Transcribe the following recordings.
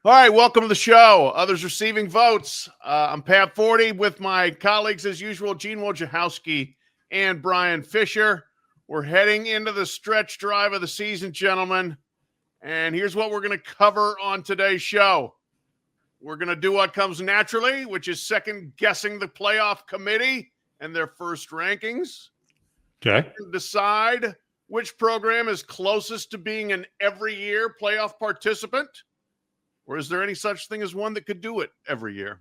All right, welcome to the show. Others receiving votes. I'm Pat Forde with my colleagues, as usual, Gene Wojciechowski and Bryan Fischer. We're heading into the stretch drive of the season, gentlemen. And here's what we're going to cover on today's show. We're going to do what comes naturally, which is second-guessing the playoff committee and their first rankings. Okay. Decide which program is closest to being an every-year playoff participant. Or is there any such thing as one that could do it every year?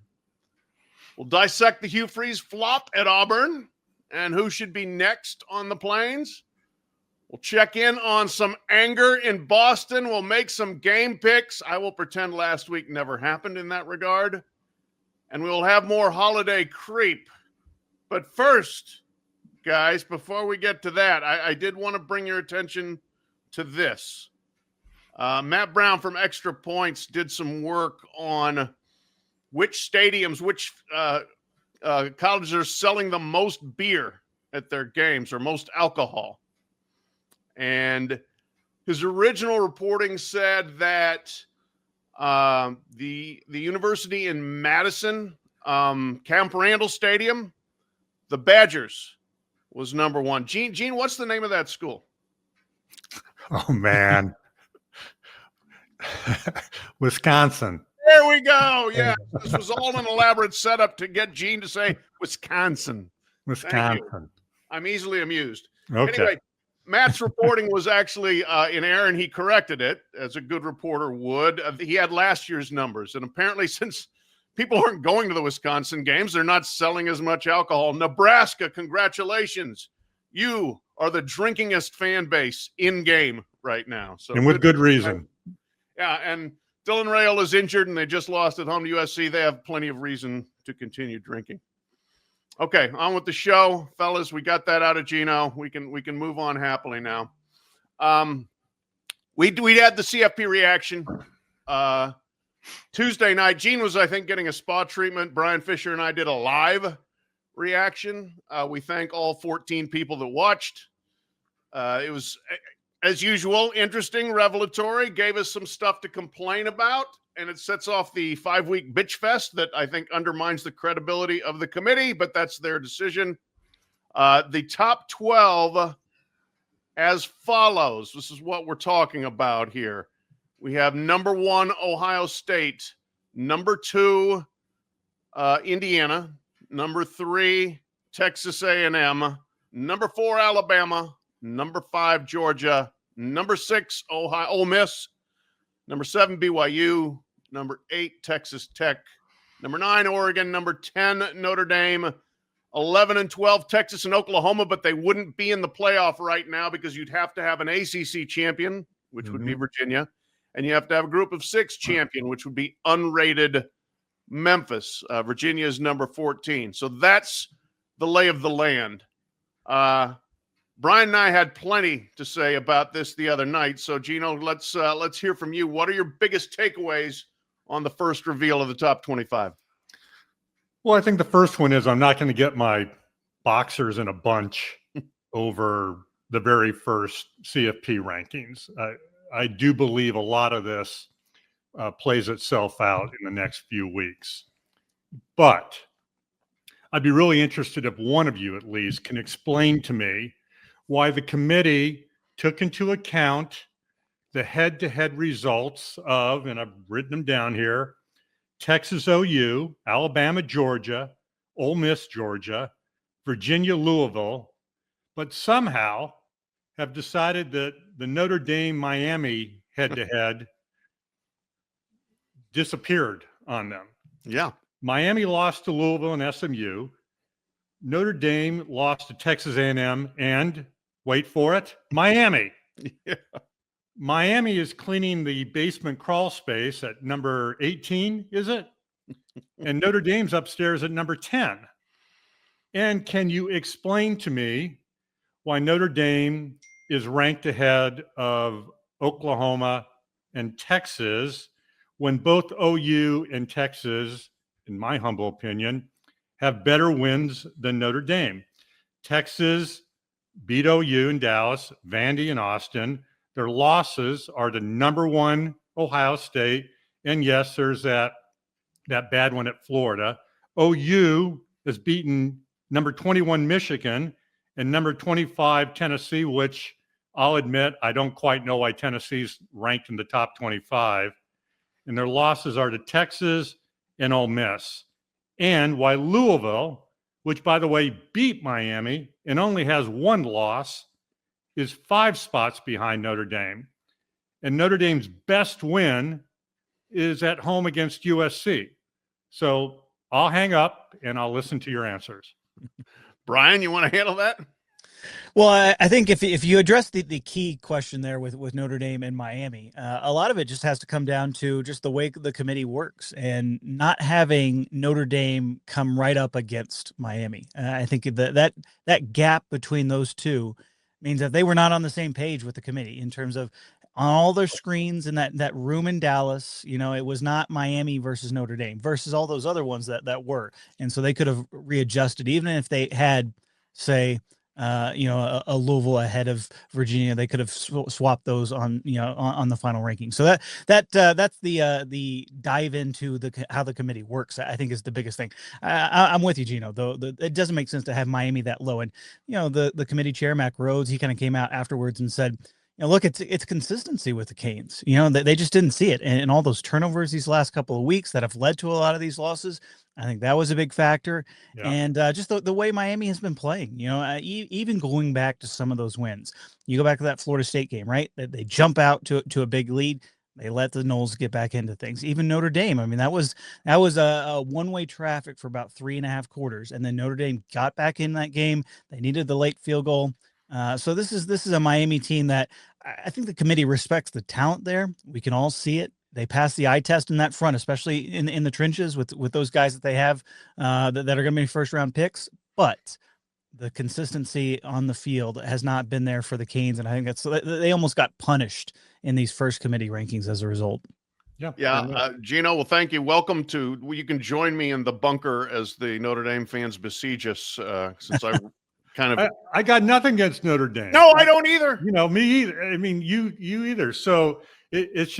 We'll dissect the Hugh Freeze flop at Auburn and who should be next on the Plains. We'll check in on some anger in Boston. We'll make some game picks. I will pretend last week never happened in that regard. And we'll have more holiday creep. But first, guys, before we get to that, I did want to bring your attention to this. Matt Brown from Extra Points did some work on which stadiums, which colleges are selling the most beer at their games or most alcohol. And his original reporting said that the university in Madison, Camp Randall Stadium, the Badgers was number one. Gene, what's the name of that school? Oh, man. Wisconsin. There we go. Yeah, this was all an elaborate setup to get Gene to say Wisconsin. Wisconsin. I'm easily amused. Okay. Anyway, Matt's reporting was actually in error, and he corrected it, as a good reporter would. He had last year's numbers, and apparently since people aren't going to the Wisconsin games, they're not selling as much alcohol. Nebraska, congratulations. You are the drinkingest fan base in-game right now. So, and with good reason. Yeah, and Dylan Rail is injured, and they just lost at home to USC. They have plenty of reason to continue drinking. Okay, on with the show, fellas. We got that out of Gino. We can move on happily now. We had the CFP reaction Tuesday night. Gene was, I think, getting a spa treatment. Bryan Fischer and I did a live reaction. We thank all 14 people that watched. It was, as usual, interesting, revelatory, gave us some stuff to complain about, and it sets off the 5-week bitch fest that I think undermines the credibility of the committee, but that's their decision. The top 12 as follows. This is what we're talking about here. We have number 1, Ohio State, number 2, Indiana, number 3, Texas A&M, number 4, Alabama, number 5, Georgia, number 6, Ole Miss, number 7, BYU, number 8, Texas Tech, number 9, Oregon, number 10, Notre Dame, 11 and 12, Texas and Oklahoma, but they wouldn't be in the playoff right now because you'd have to have an ACC champion, which would be Virginia, and you have to have a group of 6 champion, which would be unrated Memphis. Virginia is number 14. So that's the lay of the land. Bryan and I had plenty to say about this the other night. So, Gino, let's hear from you. What are your biggest takeaways on the first reveal of the top 25? Well, I think the first one is I'm not going to get my boxers in a bunch over the very first CFP rankings. I do believe a lot of this plays itself out in the next few weeks. But I'd be really interested if one of you at least can explain to me why the committee took into account the head-to-head results of, and I've written them down here, Texas OU, Alabama, Georgia, Ole Miss, Georgia, Virginia, Louisville, but somehow have decided that the Notre Dame, Miami head-to-head disappeared on them. Yeah. Miami lost to Louisville and SMU. Notre Dame lost to Texas A&M and, wait for it, Miami. Yeah. Miami is cleaning the basement crawl space at number 18, is it? And Notre Dame's upstairs at number 10. And can you explain to me why Notre Dame is ranked ahead of Oklahoma and Texas when both OU and Texas, in my humble opinion, have better wins than Notre Dame? Texas beat OU in Dallas, Vandy in Austin. Their losses are to number 1 Ohio State And yes, there's that bad one at Florida. OU has beaten number 21 Michigan and number 25 Tennessee, which I'll admit I don't quite know why Tennessee's ranked in the top 25. And their losses are to Texas and Ole Miss. And why Louisville, which by the way beat Miami and only has one loss, is 5 spots behind Notre Dame. And Notre Dame's best win is at home against USC. So I'll hang up and I'll listen to your answers. Bryan, you want to handle that? Well, I think if you address the key question there with Notre Dame and Miami, a lot of it just has to come down to just the way the committee works and not having Notre Dame come right up against Miami. I think that gap between those two means that they were not on the same page with the committee in terms of on all their screens in that room in Dallas. It was not Miami versus Notre Dame versus all those other ones that were. And so they could have readjusted, even if they had, say, a Louisville ahead of Virginia. They could have swapped those on the final ranking. So that's the dive into how the committee works. I think is the biggest thing. I'm with you, Gino. Though it doesn't make sense to have Miami that low. And the committee chair Mac Rhodes, he kind of came out afterwards and said, look, it's consistency with the Canes. They just didn't see it, and all those turnovers these last couple of weeks that have led to a lot of these losses. I think that was a big factor, and just the way Miami has been playing. Even going back to some of those wins, you go back to that Florida State game, right? They jump out to a big lead. They let the Noles get back into things. Even Notre Dame. I mean, that was a one-way traffic for about 3.5 quarters, and then Notre Dame got back in that game. They needed the late field goal. So this is a Miami team that I think the committee respects the talent there. We can all see it. They pass the eye test in that front, especially in the trenches with those guys that they have that are going to be first round picks. But the consistency on the field has not been there for the Canes, and I think they almost got punished in these first committee rankings as a result. Yeah. Gino, well, thank you. Welcome you can join me in the bunker as the Notre Dame fans besiege us since I kind of. I got nothing against Notre Dame. No, I don't either. Me either. I mean, you either. So it's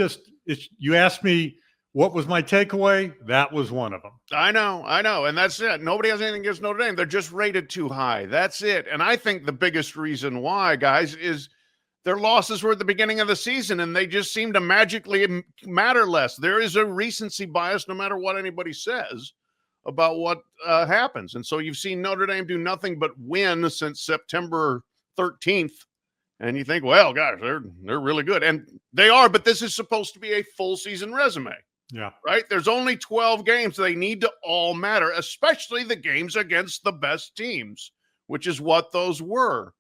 you asked me what was my takeaway. That was one of them. I know. And that's it. Nobody has anything against Notre Dame. They're just rated too high. That's it. And I think the biggest reason why, guys, is their losses were at the beginning of the season and they just seem to magically matter less. There is a recency bias no matter what anybody says about what happens. And so you've seen Notre Dame do nothing but win since September 13th. And you think, well, gosh, they're really good. And they are, but this is supposed to be a full season resume. Yeah. Right? There's only 12 games. They need to all matter, especially the games against the best teams, which is what those were.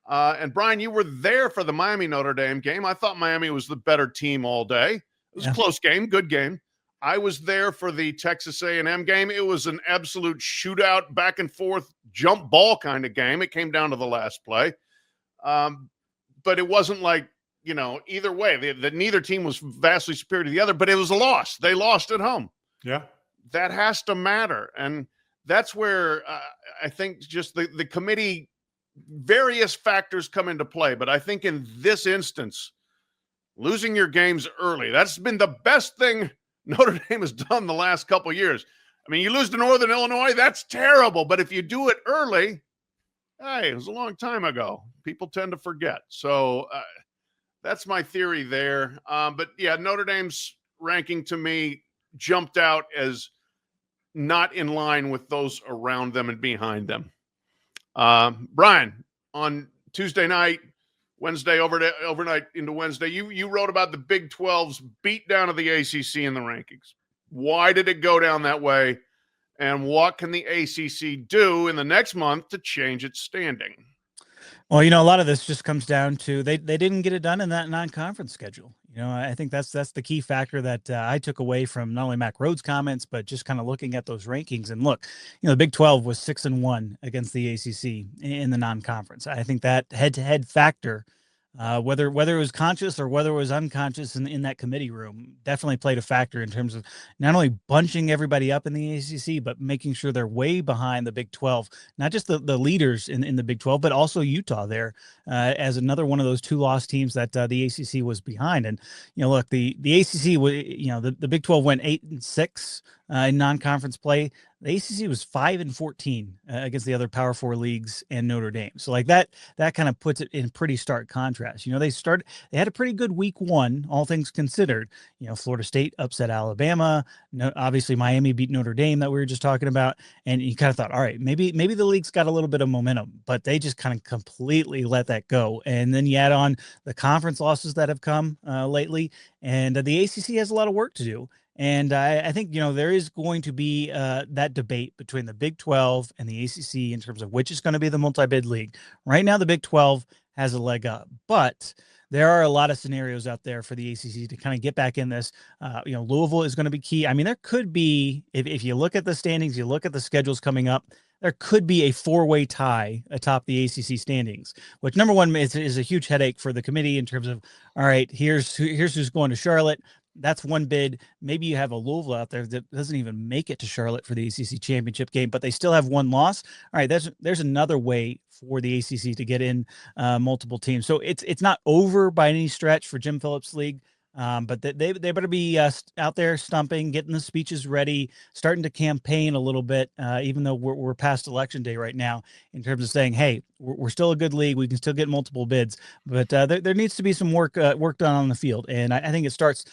And Bryan, you were there for the Miami-Notre Dame game. I thought Miami was the better team all day. It was a close game, good game. I was there for the Texas A&M game. It was an absolute shootout, back and forth, jump ball kind of game. It came down to the last play. But it wasn't like, either way. Neither team was vastly superior to the other, but it was a loss. They lost at home. Yeah. That has to matter. And that's where I think just the committee, various factors come into play. But I think in this instance, losing your games early, that's been the best thing Notre Dame has done the last couple of years. I mean, you lose to Northern Illinois, that's terrible. But if you do it early, hey, it was a long time ago. People tend to forget. So that's my theory there. But yeah, Notre Dame's ranking to me jumped out as not in line with those around them and behind them. Bryan, on Tuesday night, Wednesday, overnight into Wednesday, you wrote about the Big 12's beatdown of the ACC in the rankings. Why did it go down that way? And what can the ACC do in the next month to change its standing? Well, a lot of this just comes down to they didn't get it done in that non-conference schedule. I think that's the key factor that I took away from not only Mac Rhodes' comments, but just kind of looking at those rankings. And look, the Big 12 was 6-1 against the ACC in the non-conference. I think that head-to-head factor Whether it was conscious or whether it was unconscious in that committee room, definitely played a factor in terms of not only bunching everybody up in the ACC, but making sure they're way behind the Big 12, not just the leaders in the Big 12, but also Utah there as another one of those 2-loss teams that the ACC was behind. And, look, the ACC, the Big 12 went 8-6 in non-conference play. The ACC was 5-14 against the other Power 4 leagues and Notre Dame. So like that kind of puts it in pretty stark contrast. They had a pretty good week 1, all things considered. Florida State upset Alabama. Obviously Miami beat Notre Dame that we were just talking about. And you kind of thought, all right, maybe the league's got a little bit of momentum, but they just kind of completely let that go. And then you add on the conference losses that have come lately, and the ACC has a lot of work to do. And I think, there is going to be that debate between the Big 12 and the ACC in terms of which is going to be the multi-bid league. Right now, the Big 12 has a leg up, but there are a lot of scenarios out there for the ACC to kind of get back in this. Louisville is going to be key. I mean, there could be, if you look at the standings, you look at the schedules coming up, there could be a 4-way tie atop the ACC standings, which number one is a huge headache for the committee in terms of, all right, here's who's going to Charlotte. That's one bid. Maybe you have a Louisville out there that doesn't even make it to Charlotte for the ACC championship game, but they still have one loss. All right, there's another way for the ACC to get in multiple teams. So it's not over by any stretch for Jim Phillips' league. But they better be out there stumping, getting the speeches ready, starting to campaign a little bit, even though we're past election day right now, in terms of saying, hey, we're still a good league. We can still get multiple bids, but there needs to be some work done on the field. And I think it starts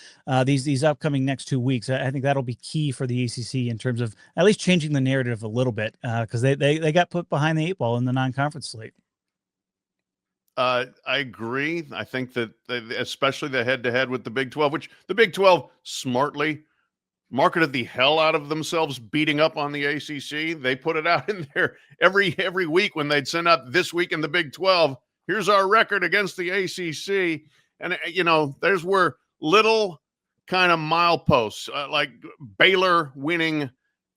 these upcoming next 2 weeks. I think that'll be key for the ACC in terms of at least changing the narrative a little bit because they got put behind the 8 ball in the non-conference slate. I agree. I think that especially the head-to-head with the Big 12, which the Big 12 smartly marketed the hell out of themselves beating up on the ACC. They put it out in there every week when they'd send out this week in the Big 12. Here's our record against the ACC. And, there's where little kind of mileposts, like Baylor winning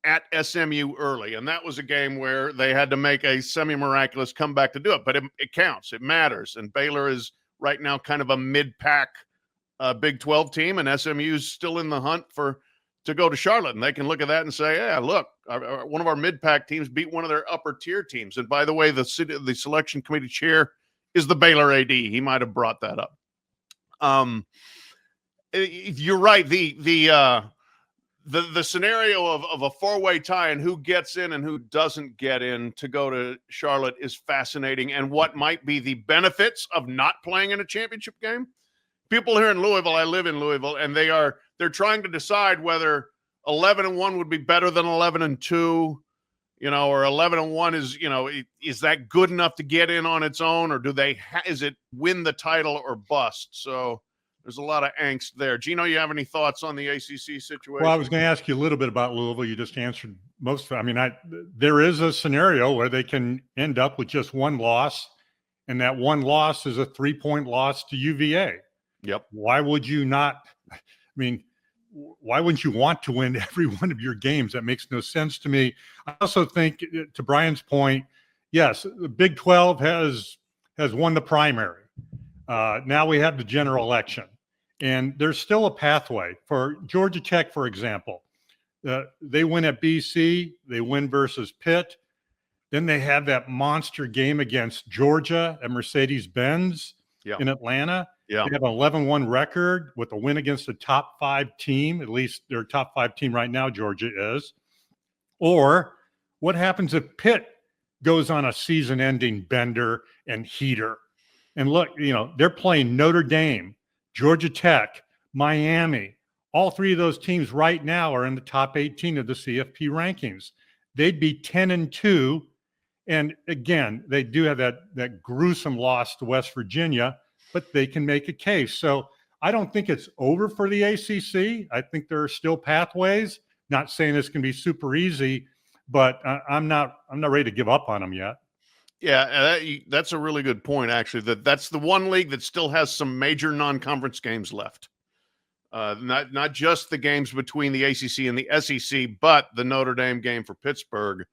at SMU early. And that was a game where they had to make a semi-miraculous comeback to do it. But it counts. It matters. And Baylor is right now kind of a mid-pack Big 12 team, and SMU's still in the hunt to go to Charlotte. And they can look at that and say, yeah, look, one of our mid-pack teams beat one of their upper-tier teams. And by the way, the selection committee chair is the Baylor AD. He might have brought that up. You're right. The scenario of a 4-way tie and who gets in and who doesn't get in to go to Charlotte is fascinating. And what might be the benefits of not playing in a championship game? People here in Louisville, I live in Louisville, and they're trying to decide whether 11-1 would be better than 11-2, or 11-1 is that good enough to get in on its own, or is it win the title or bust? So there's a lot of angst there. Gino, you have any thoughts on the ACC situation? Well, I was going to ask you a little bit about Louisville. You just answered most of it. I mean, there is a scenario where they can end up with just one loss, and that one loss is a 3-point loss to UVA. Yep. Why would you not? I mean, why wouldn't you want to win every one of your games? That makes no sense to me. I also think, to Brian's point, yes, the Big 12 has won the primary. Now we have the general election. And there's still a pathway for Georgia Tech, for example. They win at BC, they win versus Pitt. Then they have that monster game against Georgia at Mercedes-Benz in Atlanta. Yeah. They have an 11-1 record with a win against a top 5 team. At least their top 5 team right now, Georgia is. Or what happens if Pitt goes on a season-ending bender and heater? And look, they're playing Notre Dame, Georgia Tech, Miami. All 3 of those teams right now are in the top 18 of the CFP rankings. They'd be 10-2. And again, they do have that gruesome loss to West Virginia, but they can make a case. So I don't think it's over for the ACC. I think there are still pathways. Not saying it's going to be super easy, but I'm not ready to give up on them yet. Yeah, that's a really good point, actually. That's the one league that still has some major non-conference games left. Not just the games between the ACC and the SEC, but the Notre Dame game for Pittsburgh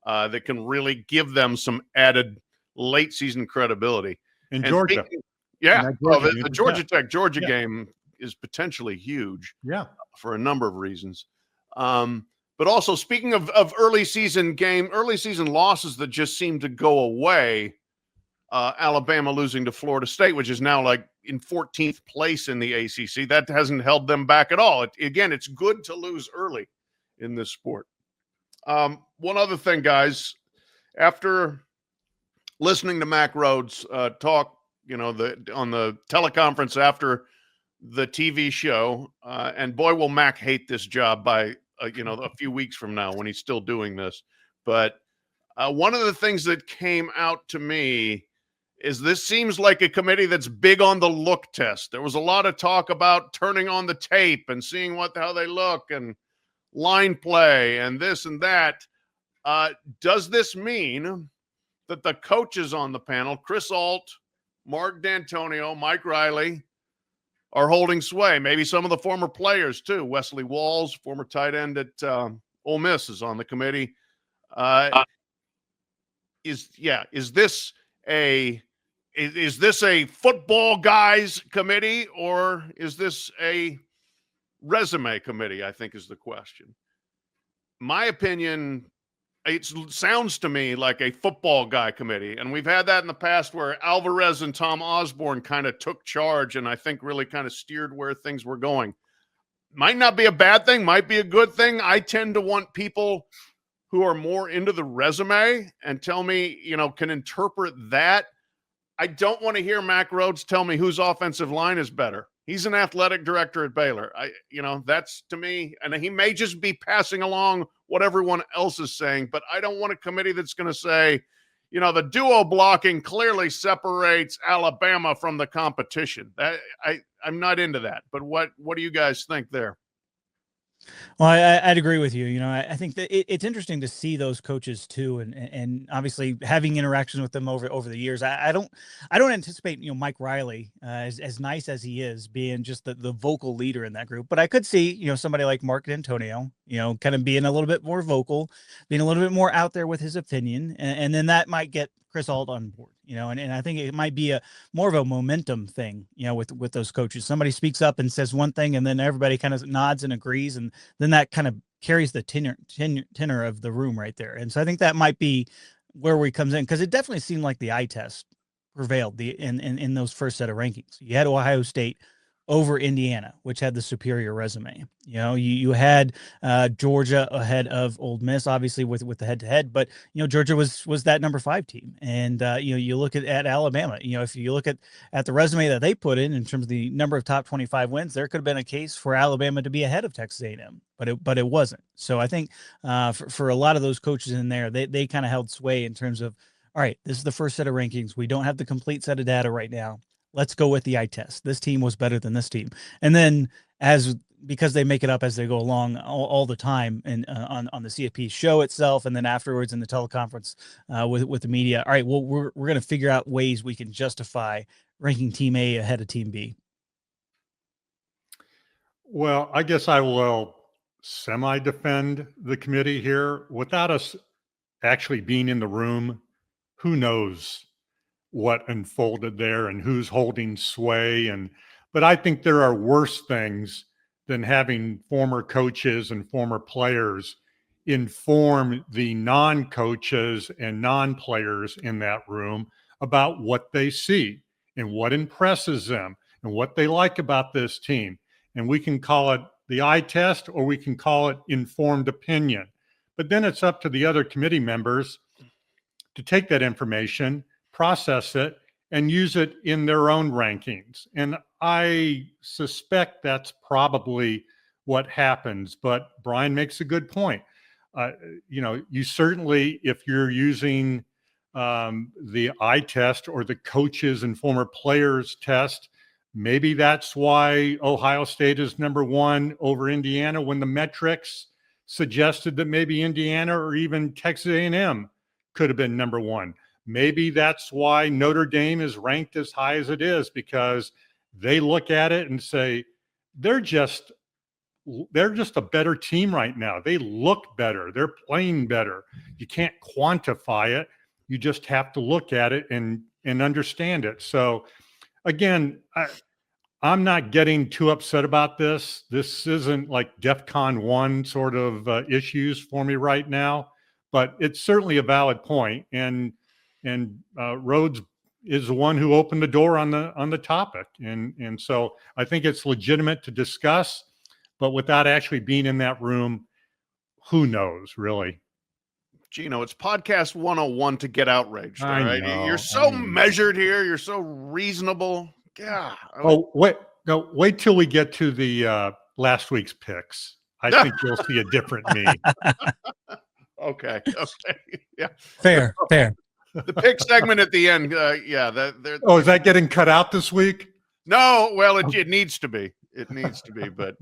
that can really give them some added late-season credibility. In Georgia. Yeah. that Oh, Georgia the game. Georgia Tech Georgia Yeah. game is potentially huge. Yeah. For a number of reasons. But also, speaking of early season losses that just seem to go away, Alabama losing to Florida State, which is now like in 14th place in the ACC, that hasn't held them back at all. Again, it's good to lose early in this sport. One other thing, guys, after listening to Mack Rhodes talk, on the teleconference after the TV show, and boy, will Mac hate this job by a few weeks from now when he's still doing this. But one of the things that came out to me is this seems like a committee that's big on the look test. There was a lot of talk about turning on the tape and seeing how they look and line play and this and that. Does this mean that the coaches on the panel, Chris Alt, Mark D'Antonio, Mike Riley, are holding sway? Maybe some of the former players too. Wesley Walls, former tight end at Ole Miss, is on the committee. Is this a football guys committee, or is this a resume committee? I think is the question. My opinion, it sounds to me like a football guy committee. And we've had that in the past where Alvarez and Tom Osborne kind of took charge and I think really kind of steered where things were going. Might not be a bad thing, might be a good thing. I tend to want people who are more into the resume and tell me, can interpret that. I don't want to hear Mack Rhodes tell me whose offensive line is better. He's an athletic director at Baylor. That's to me, and he may just be passing along what everyone else is saying, but I don't want a committee that's going to say, the duo blocking clearly separates Alabama from the competition. I'm not into that. But what do you guys think there? Well, I'd agree with you. I think that it's interesting to see those coaches too, and obviously having interactions with them over the years. I don't anticipate Mike Riley, as nice as he is, being just the vocal leader in that group. But I could see somebody like Mark D'Antonio, kind of being a little bit more vocal, being a little bit more out there with his opinion, and then that might get Chris Alt on board, and I think it might be more of a momentum thing, with those coaches. Somebody speaks up and says one thing, and then everybody kind of nods and agrees, and then that kind of carries the tenor of the room right there. And so I think that might be where we comes in, because it definitely seemed like the eye test prevailed in those first set of rankings. You had Ohio State over Indiana, which had the superior resume. You had Georgia ahead of Ole Miss, obviously with the head-to-head, but Georgia was that number 5 team, and you look at Alabama. If you look at the resume that they put in terms of the number of top 25 wins, there could have been a case for Alabama to be ahead of Texas A&M, but it wasn't. So I think for a lot of those coaches in there, they kind of held sway in terms of, all right, this is the first set of rankings. We don't have the complete set of data right now. Let's go with the eye test. This team was better than this team. And then because they make it up as they go along all the time, and on the CFP show itself, and then afterwards in the teleconference with the media. All right, well, we're going to figure out ways we can justify ranking Team A ahead of Team B. Well, I guess I will semi-defend the committee here. Without us actually being in the room, who knows what unfolded there and who's holding sway. But I think there are worse things than having former coaches and former players inform the non-coaches and non-players in that room about what they see and what impresses them and what they like about this team. And we can call it the eye test, or we can call it informed opinion. But then it's up to the other committee members to take that information, process it, and use it in their own rankings. And I suspect that's probably what happens. But Bryan makes a good point. You certainly, if you're using the eye test or the coaches and former players test, maybe that's why Ohio State is number 1 over Indiana, when the metrics suggested that maybe Indiana or even Texas A&M could have been number 1. Maybe that's why Notre Dame is ranked as high as it is, because they look at it and say, they're just a better team right now. They look better. They're playing better. You can't quantify it. You just have to look at it and understand it. So again, I'm not getting too upset about this. This isn't like DEFCON 1 sort of issues for me right now, but it's certainly a valid point. And Rhodes is the one who opened the door on the topic. And so I think it's legitimate to discuss, but without actually being in that room, who knows, really? Gino, it's podcast 101 to get outraged. All right. You're so measured here. You're so reasonable. Yeah. Wait till we get to the last week's picks. I think you'll see a different me. Okay. Yeah. Fair. The pick segment at the end. Is that getting cut out this week? No. Well, it needs to be. It needs to be, but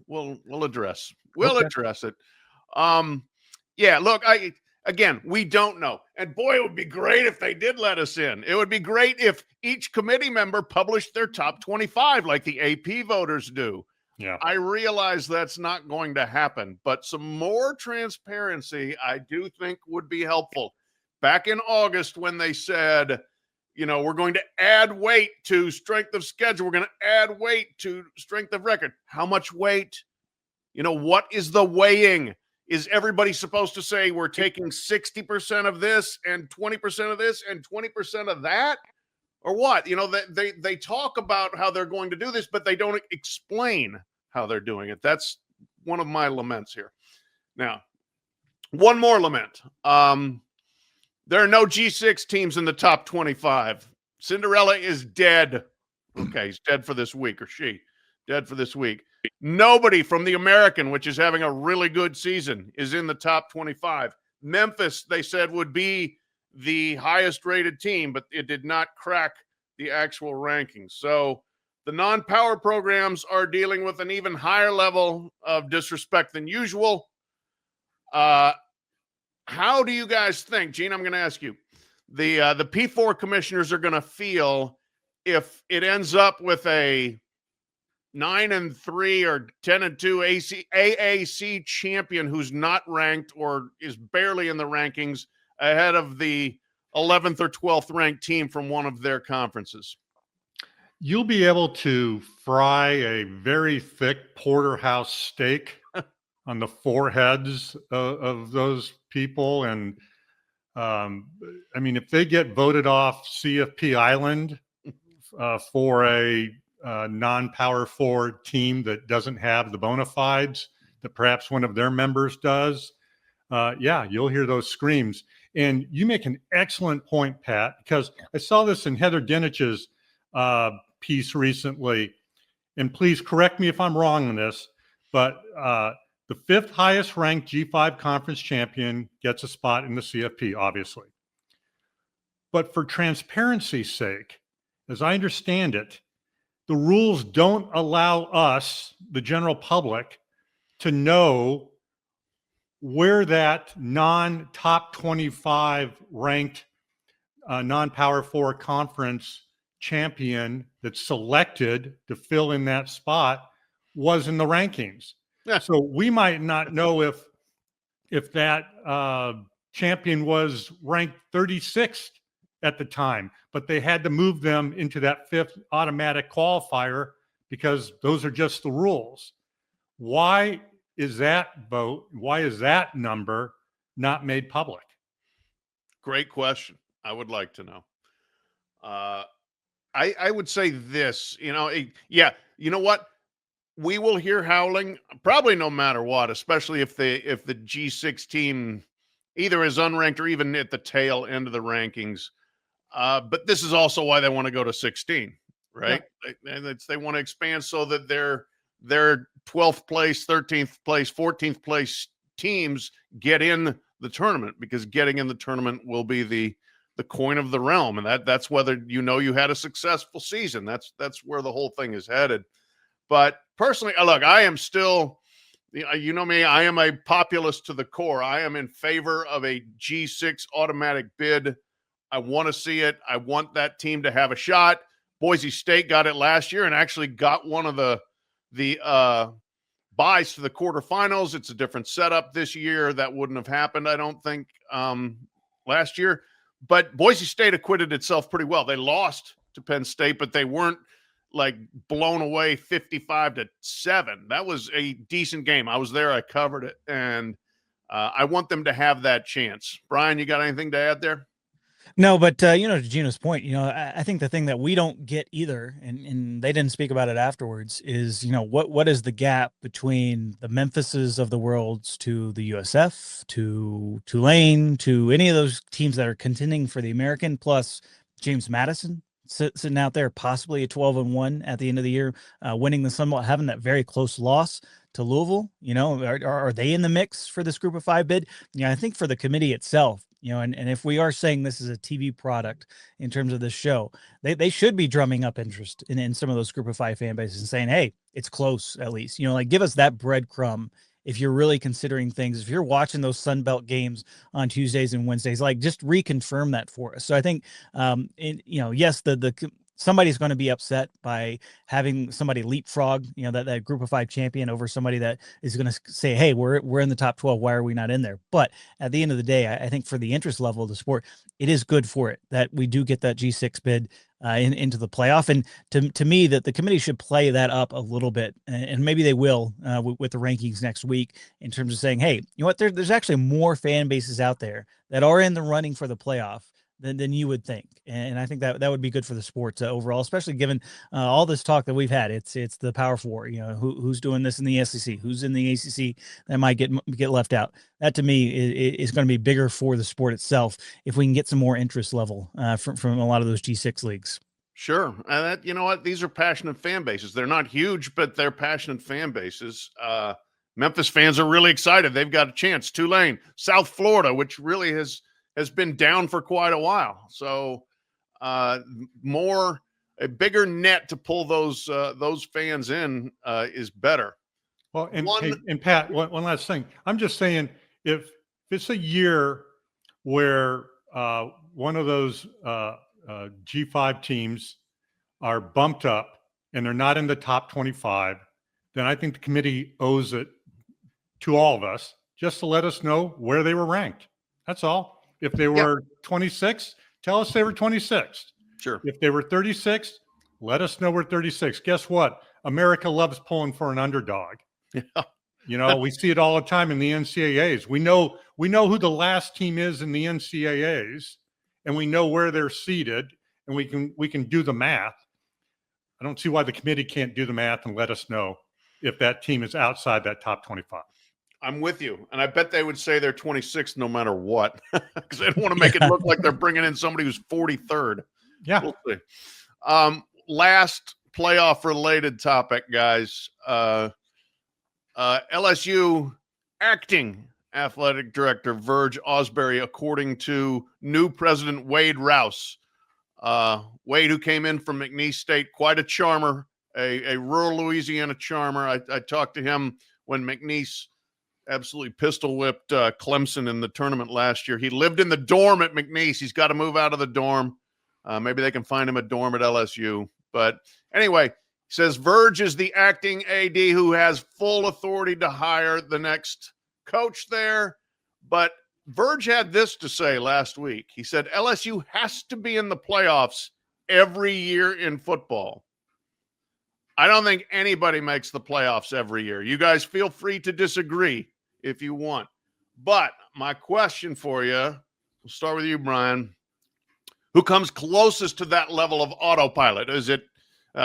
we'll address it. Yeah, look, again, we don't know. And boy, it would be great if they did let us in. It would be great if each committee member published their top 25 like the AP voters do. Yeah. I realize that's not going to happen, but some more transparency I do think would be helpful. Back in August when they said, we're going to add weight to strength of schedule. We're going to add weight to strength of record. How much weight? What is the weighing? Is everybody supposed to say we're taking 60% of this and 20% of this and 20% of that? Or what? They talk about how they're going to do this, but they don't explain how they're doing it. That's one of my laments here. Now, one more lament. There are no G6 teams in the top 25. Cinderella is dead. Okay, he's dead for this week, or she dead for this week. Nobody from the American, which is having a really good season, is in the top 25. Memphis, they said, would be the highest rated team, but it did not crack the actual rankings. So the non-power programs are dealing with an even higher level of disrespect than usual. How do you guys think, Gene, I'm going to ask you, the P4 commissioners are going to feel if it ends up with a 9-3 or 10-2 AAC champion who's not ranked or is barely in the rankings ahead of the 11th or 12th ranked team from one of their conferences? You'll be able to fry a very thick porterhouse steak on the foreheads of those people. And if they get voted off CFP Island for a non-power 4 team that doesn't have the bona fides that perhaps one of their members does, you'll hear those screams. And you make an excellent point, Pat, because I saw this in Heather Dinich's piece recently, and please correct me if I'm wrong on this, but the 5th highest ranked G5 conference champion gets a spot in the CFP, obviously. But for transparency's sake, as I understand it, the rules don't allow us, the general public, to know where that non-top 25 ranked non-power 4 conference champion that's selected to fill in that spot was in the rankings. Yeah. So we might not know if that champion was ranked 36th at the time, but they had to move them into that 5th automatic qualifier because those are just the rules. Why is that number not made public? Great question. I would like to know. I would say this, you know what? We will hear howling probably no matter what, especially if the G6 team either is unranked or even at the tail end of the rankings. But this is also why they want to go to 16, right? Yeah. They want to expand so that their 12th place, 13th place, 14th place teams get in the tournament, because getting in the tournament will be the coin of the realm. And that's whether you had a successful season. That's where the whole thing is headed. But personally, look, I am still, you know me, I am a populist to the core. I am in favor of a G6 automatic bid. I want to see it. I want that team to have a shot. Boise State got it last year and actually got one of the buys to the quarterfinals. It's a different setup this year. That wouldn't have happened, I don't think, last year. But Boise State acquitted itself pretty well. They lost to Penn State, but they weren't like blown away 55-7. That was a decent game. I was there. I covered it. And I want them to have that chance. Brian, you got anything to add there? No, but to Gino's point, I think the thing that we don't get either, and they didn't speak about it afterwards, is what is the gap between the Memphises of the worlds to the USF, to Tulane, to any of those teams that are contending for the American, plus James Madison sitting out there, possibly a 12-1 at the end of the year, winning the Sun Belt, having that very close loss to Louisville. Are they in the mix for this Group of 5 bid? I think for the committee itself, and if we are saying this is a TV product in terms of this show, they should be drumming up interest in some of those Group of 5 fan bases and saying, hey, it's close at least. Give us that breadcrumb if you're really considering things. If you're watching those Sun Belt games on Tuesdays and Wednesdays, just reconfirm that for us. So I think, yes, somebody's going to be upset by having somebody leapfrog, that Group of 5 champion over somebody that is going to say, hey, we're in the top 12. Why are we not in there? But at the end of the day, I think for the interest level of the sport, it is good for it that we do get that G6 bid into the playoff. And to me, that the committee should play that up a little bit, and maybe they will with the rankings next week, in terms of saying, hey, you know what, there's actually more fan bases out there that are in the running for the playoff than you would think. And I think that would be good for the sport overall, especially given all this talk that we've had. It's the Power Four, who's doing this in the SEC, who's in the ACC that might get left out. That to me is going to be bigger for the sport itself if we can get some more interest level from a lot of those G6 leagues. Sure. And you know what? These are passionate fan bases. They're not huge, but they're passionate fan bases. Memphis fans are really excited. They've got a chance. Tulane, South Florida, which really has been down for quite a while. So a bigger net to pull those fans in is better. Well, and Pat, one last thing. I'm just saying, if it's a year where one of those G5 teams are bumped up and they're not in the top 25, then I think the committee owes it to all of us just to let us know where they were ranked. That's all. If they were 26th, tell us they were 26th. Sure. If they were 36th, let us know we're 36th. Guess what? America loves pulling for an underdog. Yeah. We see it all the time in the NCAAs. We know who the last team is in the NCAAs, and we know where they're seated, and we can do the math. I don't see why the committee can't do the math and let us know if that team is outside that top 25. I'm with you. And I bet they would say they're 26th no matter what, because they don't want to make it look like they're bringing in somebody who's 43rd. Yeah. We'll see. Last playoff related topic, guys. LSU acting athletic director Verge Osbury, according to new president Wade Rouse. Wade, who came in from McNeese State, quite a charmer, a rural Louisiana charmer. I talked to him when McNeese absolutely pistol whipped Clemson in the tournament last year. He lived in the dorm at McNeese. He's got to move out of the dorm. Maybe they can find him a dorm at LSU. But anyway, he says Verge is the acting AD who has full authority to hire the next coach there. But Verge had this to say last week. He said LSU has to be in the playoffs every year in football. I don't think anybody makes the playoffs every year. You guys feel free to disagree if you want. But my question for you, we'll start with you, Brian. Who comes closest to that level of autopilot? Is it,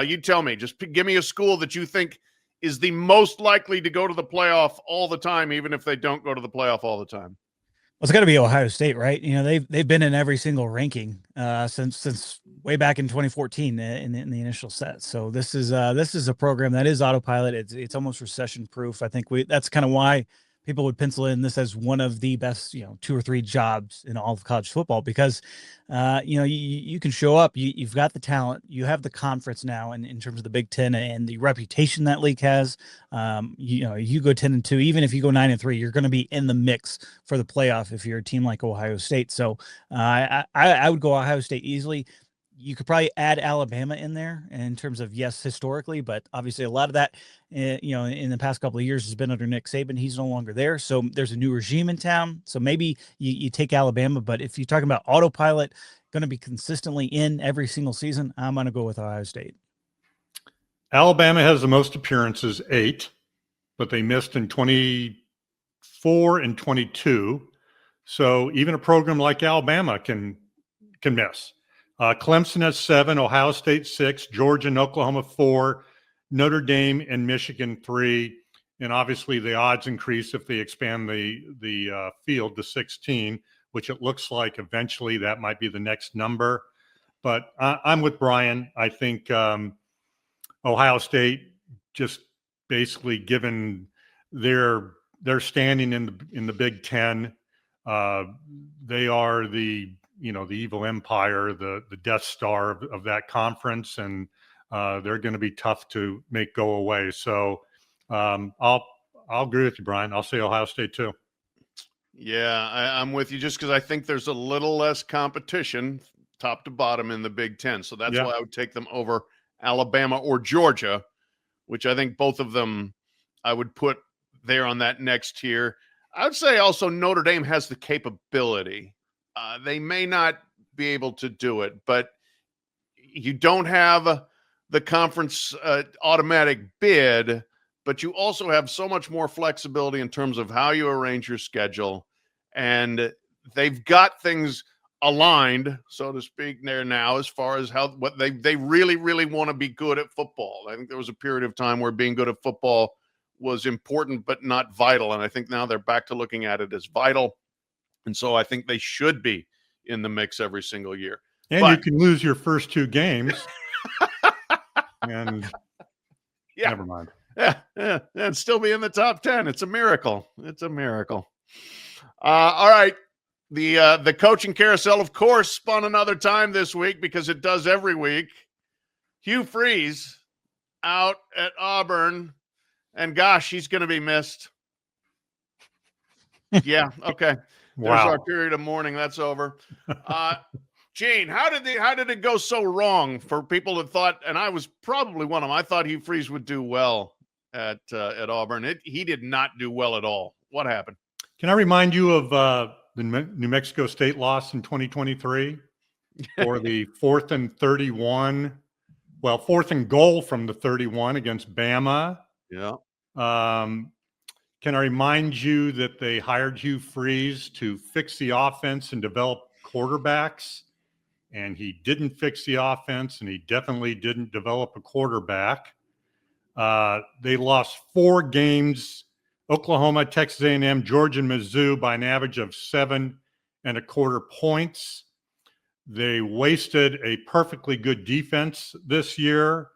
you tell me, just give me a school that you think is the most likely to go to the playoff all the time, even if they don't go to the playoff all the time? Well, it's got to be Ohio State, right? They've been in every single ranking since way back in 2014 in the initial set. So this is a program that is autopilot. It's almost recession proof. I think that's kind of why people would pencil in this as one of the best, 2 or 3 jobs in all of college football, because, you can show up, you've got the talent, you have the conference now in terms of the Big Ten and the reputation that league has. You go 10-2, even if you go 9-3, you're going to be in the mix for the playoff if you're a team like Ohio State. So I would go Ohio State easily. You could probably add Alabama in there in terms of, yes, historically, but obviously a lot of that, in the past couple of years has been under Nick Saban. He's no longer there. So there's a new regime in town. So maybe you take Alabama, but if you're talking about autopilot, going to be consistently in every single season, I'm going to go with Ohio State. Alabama has the most appearances, 8, but they missed in 24 and 22. So even a program like Alabama can miss. Clemson has 7, Ohio State 6, Georgia and Oklahoma 4, Notre Dame and Michigan 3, and obviously the odds increase if they expand the field to 16, which it looks like eventually that might be the next number. But I'm with Bryan. I think Ohio State, just basically given their standing in the Big Ten, they are the evil empire, the Death Star of that conference, and they're going to be tough to make go away. So I'll agree with you, Bryan. I'll say Ohio State too. Yeah, I'm with you just because I think there's a little less competition top to bottom in the Big Ten. So that's why I would take them over Alabama or Georgia, which I think both of them I would put there on that next tier. I would say also Notre Dame has the capability. They may not be able to do it, but you don't have the conference automatic bid, but you also have so much more flexibility in terms of how you arrange your schedule. And they've got things aligned, so to speak, there now as far as what they really, really want to be good at football. I think there was a period of time where being good at football was important but not vital, and I think now they're back to looking at it as vital. And so I think they should be in the mix every single year. And you can lose your first 2 games. And never mind. Yeah, and still be in the top 10. It's a miracle. It's a miracle. All right. The coaching carousel, of course, spun another time this week because it does every week. Hugh Freeze out at Auburn, and gosh, he's going to be missed. Yeah, okay. There's our period of mourning. That's over. Gene, how did it go so wrong for people that thought, and I was probably one of them, I thought Hugh Freeze would do well at Auburn. He did not do well at all. What happened? Can I remind you of the New Mexico State loss in 2023 for the 4th and 31? Well, 4th and goal from the 31 against Bama. Yeah. Can I remind you that they hired Hugh Freeze to fix the offense and develop quarterbacks? And he didn't fix the offense, and he definitely didn't develop a quarterback. They lost 4 games, Oklahoma, Texas A&M, Georgia, and Mizzou, by an average of 7.25 points. They wasted a perfectly good defense this year,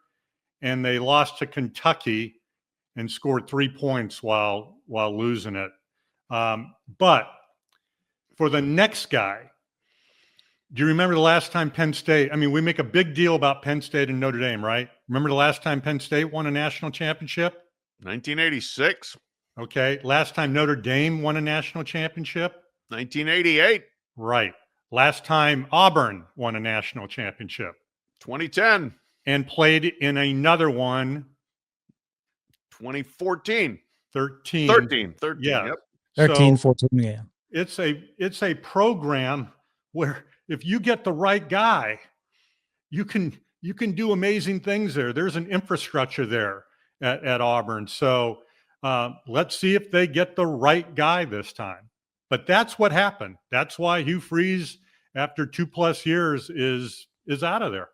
and they lost to Kentucky and scored 3 points while losing it. But for the next guy, do you remember the last time Penn State? I mean, we make a big deal about Penn State and Notre Dame, right? Remember the last time Penn State won a national championship? 1986. Okay. Last time Notre Dame won a national championship? 1988. Right. Last time Auburn won a national championship? 2010. And played in another one? 2014. 13. Yeah. Yep. 13, 14, yeah. It's a program where if you get the right guy, you can do amazing things there. There's an infrastructure there at Auburn. So let's see if they get the right guy this time. But that's what happened. That's why Hugh Freeze, after 2+ years, is out of there.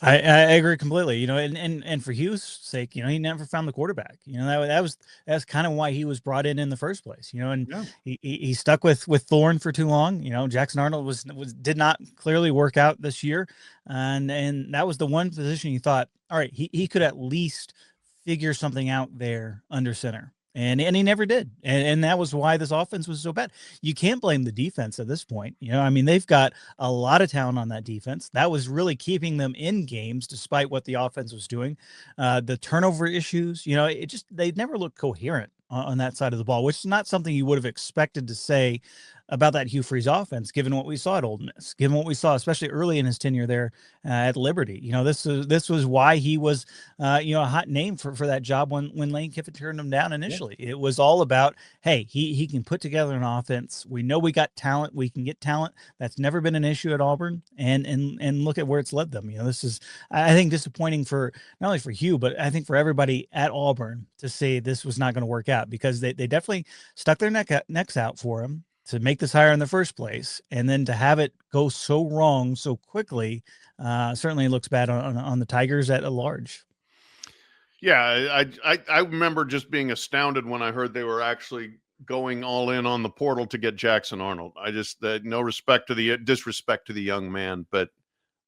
I agree completely. And for Hugh's sake, he never found the quarterback. That's kind of why he was brought in the first place. He stuck with Thorne for too long. Jackson Arnold did not clearly work out this year, and that was the one position you thought, all right, he could at least figure something out there under center. And he never did. And that was why this offense was so bad. You can't blame the defense at this point. They've got a lot of talent on that defense. That was really keeping them in games despite what the offense was doing. The turnover issues, they never looked coherent on that side of the ball, which is not something you would have expected to say about that Hugh Freeze offense, given what we saw at Ole Miss, given what we saw, especially early in his tenure there at Liberty. This was why he was, a hot name for that job when Lane Kiffin turned him down initially. Yeah. It was all about, hey, he can put together an offense. We know we got talent. We can get talent. That's never been an issue at Auburn, and look at where it's led them. This is, I think, disappointing for not only for Hugh, but I think for everybody at Auburn to say this was not going to work out, because they definitely stuck their necks out for him to make this hire in the first place, and then to have it go so wrong so quickly certainly looks bad on the Tigers at large. Yeah, I remember just being astounded when I heard they were actually going all in on the portal to get Jackson Arnold. I just no disrespect to the young man, but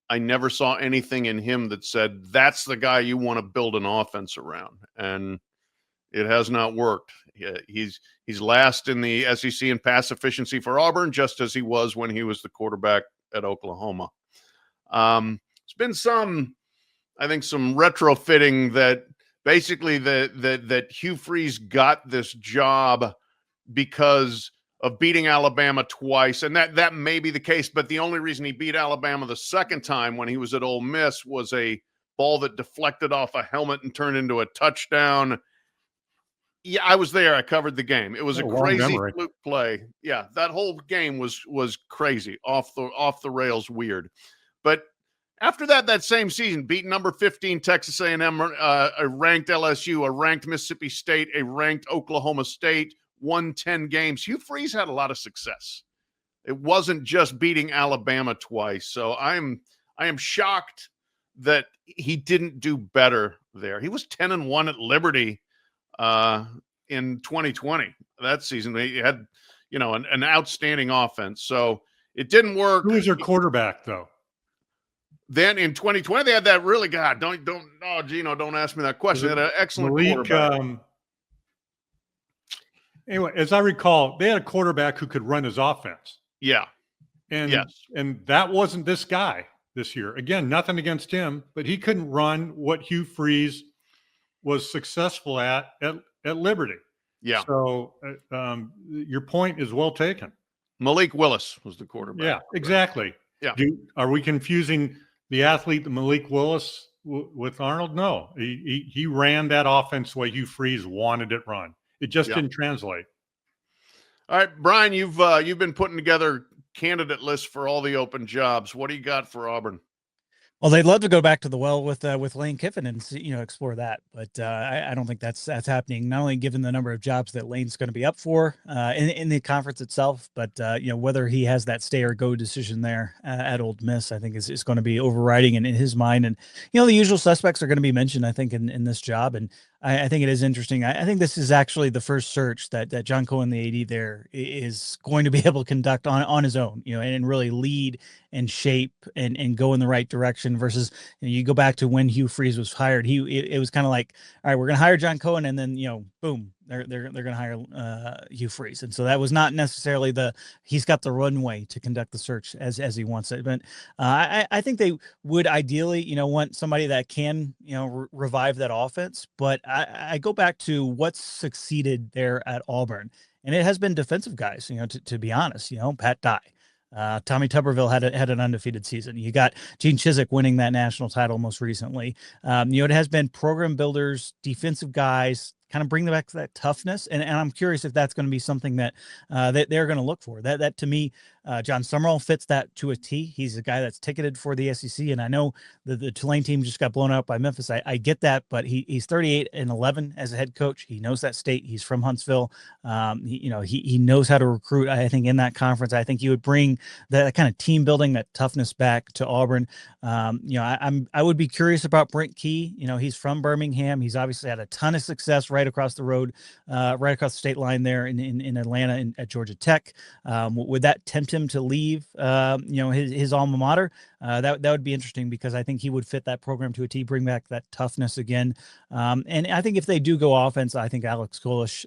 I never saw anything in him that said that's the guy you want to build an offense around, and it has not worked. He's last in the SEC in pass efficiency for Auburn, just as he was when he was the quarterback at Oklahoma. It's been some retrofitting that basically that Hugh Freeze got this job because of beating Alabama twice, and that may be the case, but the only reason he beat Alabama the second time when he was at Ole Miss was a ball that deflected off a helmet and turned into a touchdown. Yeah, I was there. I covered the game. It was a crazy fluke play. Yeah, that whole game was crazy, off the rails, weird. But after that same season, beat number 15 Texas A&M, a ranked LSU, a ranked Mississippi State, a ranked Oklahoma State, won 10 games. Hugh Freeze had a lot of success. It wasn't just beating Alabama twice. So I am shocked that he didn't do better there. He was 10-1 at Liberty in 2020. That season they had, an outstanding offense. So it didn't work. Who was your quarterback though? Then in 2020 they had that really God. Gino, don't ask me that question. They had an excellent quarterback. Anyway, as I recall, they had a quarterback who could run his offense. Yeah. And that wasn't this guy this year. Again, nothing against him, but he couldn't run what Hugh Freeze was successful at Liberty. Yeah. So your point is well taken. Malik Willis was the quarterback. Yeah, exactly. Yeah. Are we confusing the athlete Malik Willis with Arnold? No, he ran that offense the way Hugh Freeze wanted it run. It just didn't translate. All right, Bryan, you've been putting together candidate lists for all the open jobs. What do you got for Auburn? Well, they'd love to go back to the well with Lane Kiffin and see, explore that, but I don't think that's happening. Not only given the number of jobs that Lane's going to be up for in the conference itself, but whether he has that stay or go decision there at Ole Miss, I think is going to be overriding in his mind. And the usual suspects are going to be mentioned, I think, in this job. And I think it is interesting. I think this is actually the first search that John Cohen, the AD there, is going to be able to conduct on his own, and really lead and shape and go in the right direction versus you go back to when Hugh Freeze was hired. It was kind of like, all right, we're going to hire John Cohen, and then, boom, they're going to hire Hugh Freeze. And so that was not necessarily he's got the runway to conduct the search as he wants it. But I think they would ideally, want somebody that can, revive that offense. But I go back to what's succeeded there at Auburn, and it has been defensive guys, to be honest, Pat Dye. Tommy Tuberville had an undefeated season. You got Gene Chizik winning that national title most recently. It has been program builders, defensive guys, kind of bring back that toughness. And I'm curious if that's going to be something that they're going to look for. That to me, John Summerall fits that to a T. He's a guy that's ticketed for the SEC. And I know the Tulane team just got blown out by Memphis. I get that, but he's 38-11 as a head coach. He knows that state. He's from Huntsville. He knows how to recruit. I think in that conference, I think he would bring that kind of team building, that toughness back to Auburn. I would be curious about Brent Key. He's from Birmingham. He's obviously had a ton of success right across the road, right across the state line there in Atlanta at Georgia Tech. Would that tempt him to leave, his alma mater? That would be interesting, because I think he would fit that program to a T, bring back that toughness again. And I think if they do go offense, I think Alex Golish,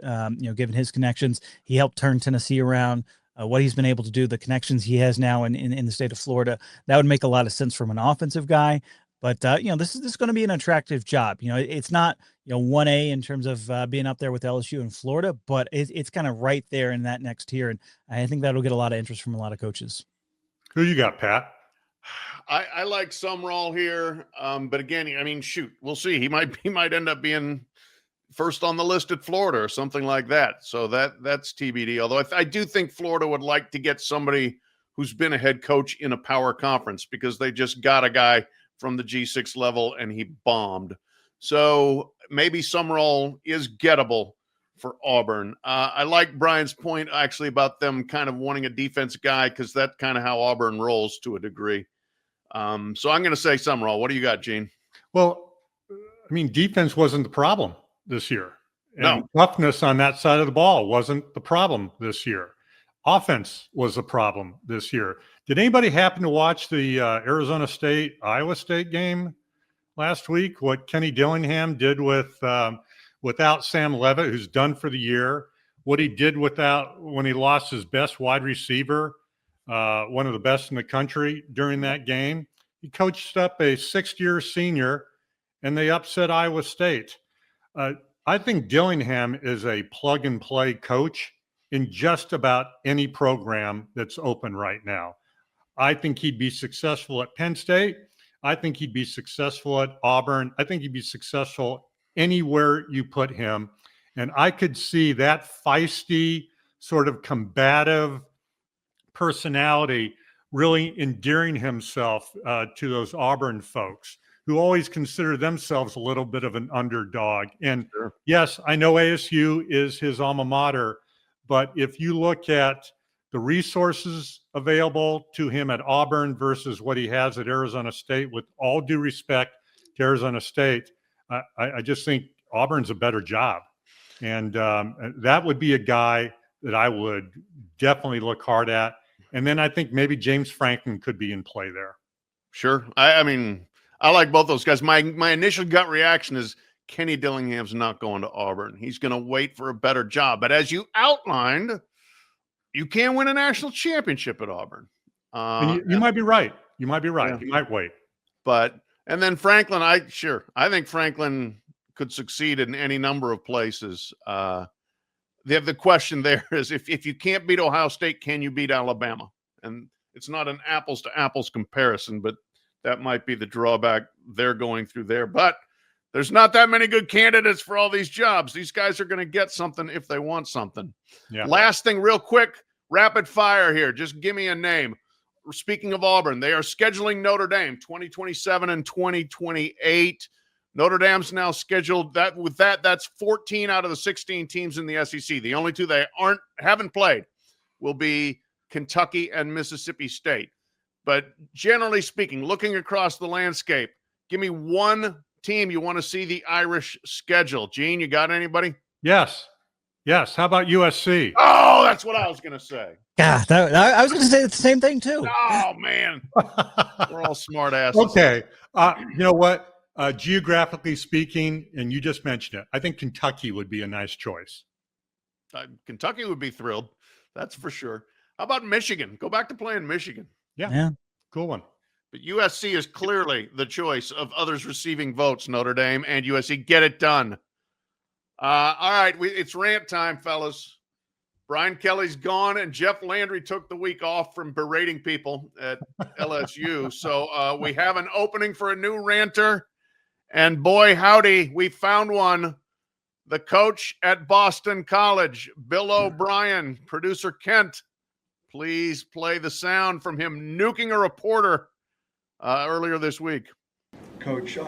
given his connections, he helped turn Tennessee around. What he's been able to do, the connections he has now in the state of Florida, that would make a lot of sense from an offensive guy. But this is going to be an attractive job. It's not 1A in terms of being up there with LSU and Florida, but it's kind of right there in that next tier, and I think that'll get a lot of interest from a lot of coaches. Who you got, Pat? I like Sumrall here, but again, I mean, shoot, we'll see. He might end up being first on the list at Florida or something like that. So that's TBD. Although I do think Florida would like to get somebody who's been a head coach in a power conference, because they just got a guy from the G6 level and he bombed. So maybe Sumrall is gettable for Auburn. I like Brian's point actually about them kind of wanting a defense guy, because that's kind of how Auburn rolls to a degree. So I'm going to say Sumrall. What do you got, Gene? Well, I mean, defense wasn't the problem this year. And No. toughness on that side of the ball wasn't the problem this year. Offense was a problem this year. Did anybody happen to watch the Arizona State, Iowa State game last week? What Kenny Dillingham did without Sam Leavitt, who's done for the year, what he did when he lost his best wide receiver, one of the best in the country during that game. He coached up a sixth-year senior, and they upset Iowa State. I think Dillingham is a plug-and-play coach in just about any program that's open right now. I think he'd be successful at Penn State. I think he'd be successful at Auburn. I think he'd be successful anywhere you put him. And I could see that feisty, sort of combative personality really endearing himself to those Auburn folks who always consider themselves a little bit of an underdog. And Sure. Yes, I know ASU is his alma mater, but if you look at the resources available to him at Auburn versus what he has at Arizona State, with all due respect to Arizona State, I just think Auburn's a better job. And that would be a guy that I would definitely look hard at. And then I think maybe James Franklin could be in play there. Sure. I mean, I like both those guys. My initial gut reaction is Kenny Dillingham's not going to Auburn. He's going to wait for a better job. But as you outlined, you can win a national championship at Auburn. And you might be right. You might be right. Yeah. You might wait. And then Franklin, I think Franklin could succeed in any number of places. The question there is, if you can't beat Ohio State, can you beat Alabama? And it's not an apples to apples comparison, but that might be the drawback they're going through there. But there's not that many good candidates for all these jobs. These guys are going to get something if they want something. Yeah. Last thing, real quick, rapid fire here. Just give me a name. Speaking of Auburn, they are scheduling Notre Dame 2027 and 2028. Notre Dame's now scheduled that's 14 out of the 16 teams in the SEC. The only two they haven't played will be Kentucky and Mississippi State. But generally speaking, looking across the landscape, give me one team you want to see the Irish schedule. Gene, you got anybody? Yes. How about USC? Oh, that's what I was going to say. God, I was going to say the same thing too. Oh, man. We're all smart asses. Okay. You know what? Geographically speaking, and you just mentioned it, I think Kentucky would be a nice choice. Kentucky would be thrilled. That's for sure. How about Michigan? Go back to playing Michigan. Yeah. Cool one. But USC is clearly the choice of others receiving votes, Notre Dame and USC. Get it done. All right, it's rant time, fellas. Brian Kelly's gone, and Jeff Landry took the week off from berating people at LSU. So we have an opening for a new ranter. And boy, howdy, we found one. The coach at Boston College, Bill O'Brien, producer Kent. Please play the sound from him nuking a reporter earlier this week. Coach,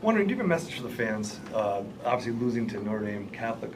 wondering, do you have a message for the fans? Obviously losing to Notre Dame, Catholic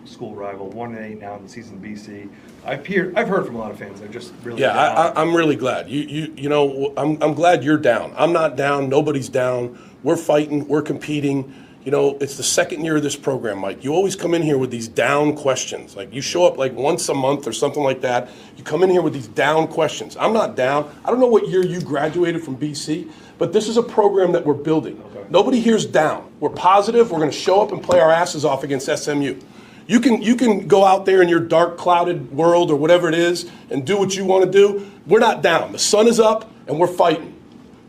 school rival, 1-8 now in the season BC. I've heard from a lot of fans. They're just really I'm really glad. You know, I'm glad you're down. I'm not down. Nobody's down. We're fighting. We're competing. You know, it's the second year of this program, Mike. You always come in here with these down questions. Like, you show up like once a month or something like that. You come in here with these down questions. I'm not down. I don't know what year you graduated from BC, but this is a program that we're building. Okay. Nobody here's down. We're positive. We're going to show up and play our asses off against SMU. You can go out there in your dark, clouded world or whatever it is and do what you want to do. We're not down. The sun is up, and we're fighting.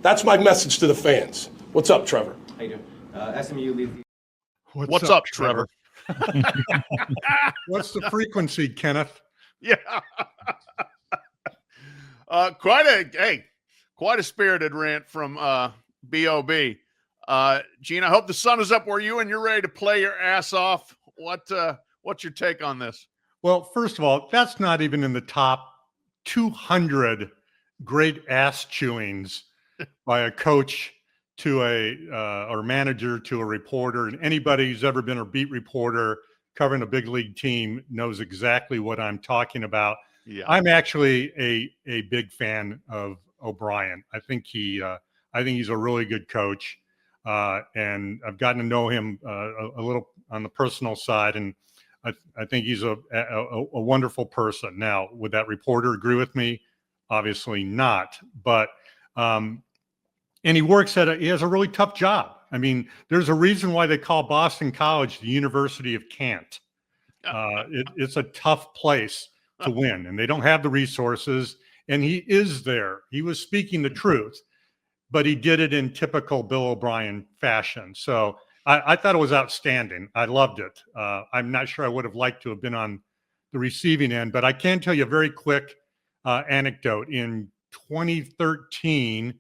That's my message to the fans. What's up, Trevor? How you doing? SMU leads the What's up, Trevor? What's the frequency, Kenneth? Yeah. Quite a spirited rant from Bob. Gene, I hope the sun is up where you and you're ready to play your ass off. What's your take on this? Well, first of all, that's not even in the top 200 great ass chewings by a coach to or manager to a reporter. And anybody who's ever been a beat reporter covering a big league team knows exactly what I'm talking about. Yeah. I'm actually a big fan of O'Brien. I think he's a really good coach. And I've gotten to know him a little on the personal side, and I think he's a wonderful person. Now, would that reporter agree with me? Obviously not. But and he he has a really tough job. I mean, there's a reason why they call Boston College the University of Can't. It's a tough place to win, and they don't have the resources. And he is there. He was speaking the truth, but he did it in typical Bill O'Brien fashion. So I thought it was outstanding. I loved it. I'm not sure I would have liked to have been on the receiving end, but I can tell you a very quick anecdote. In 2013,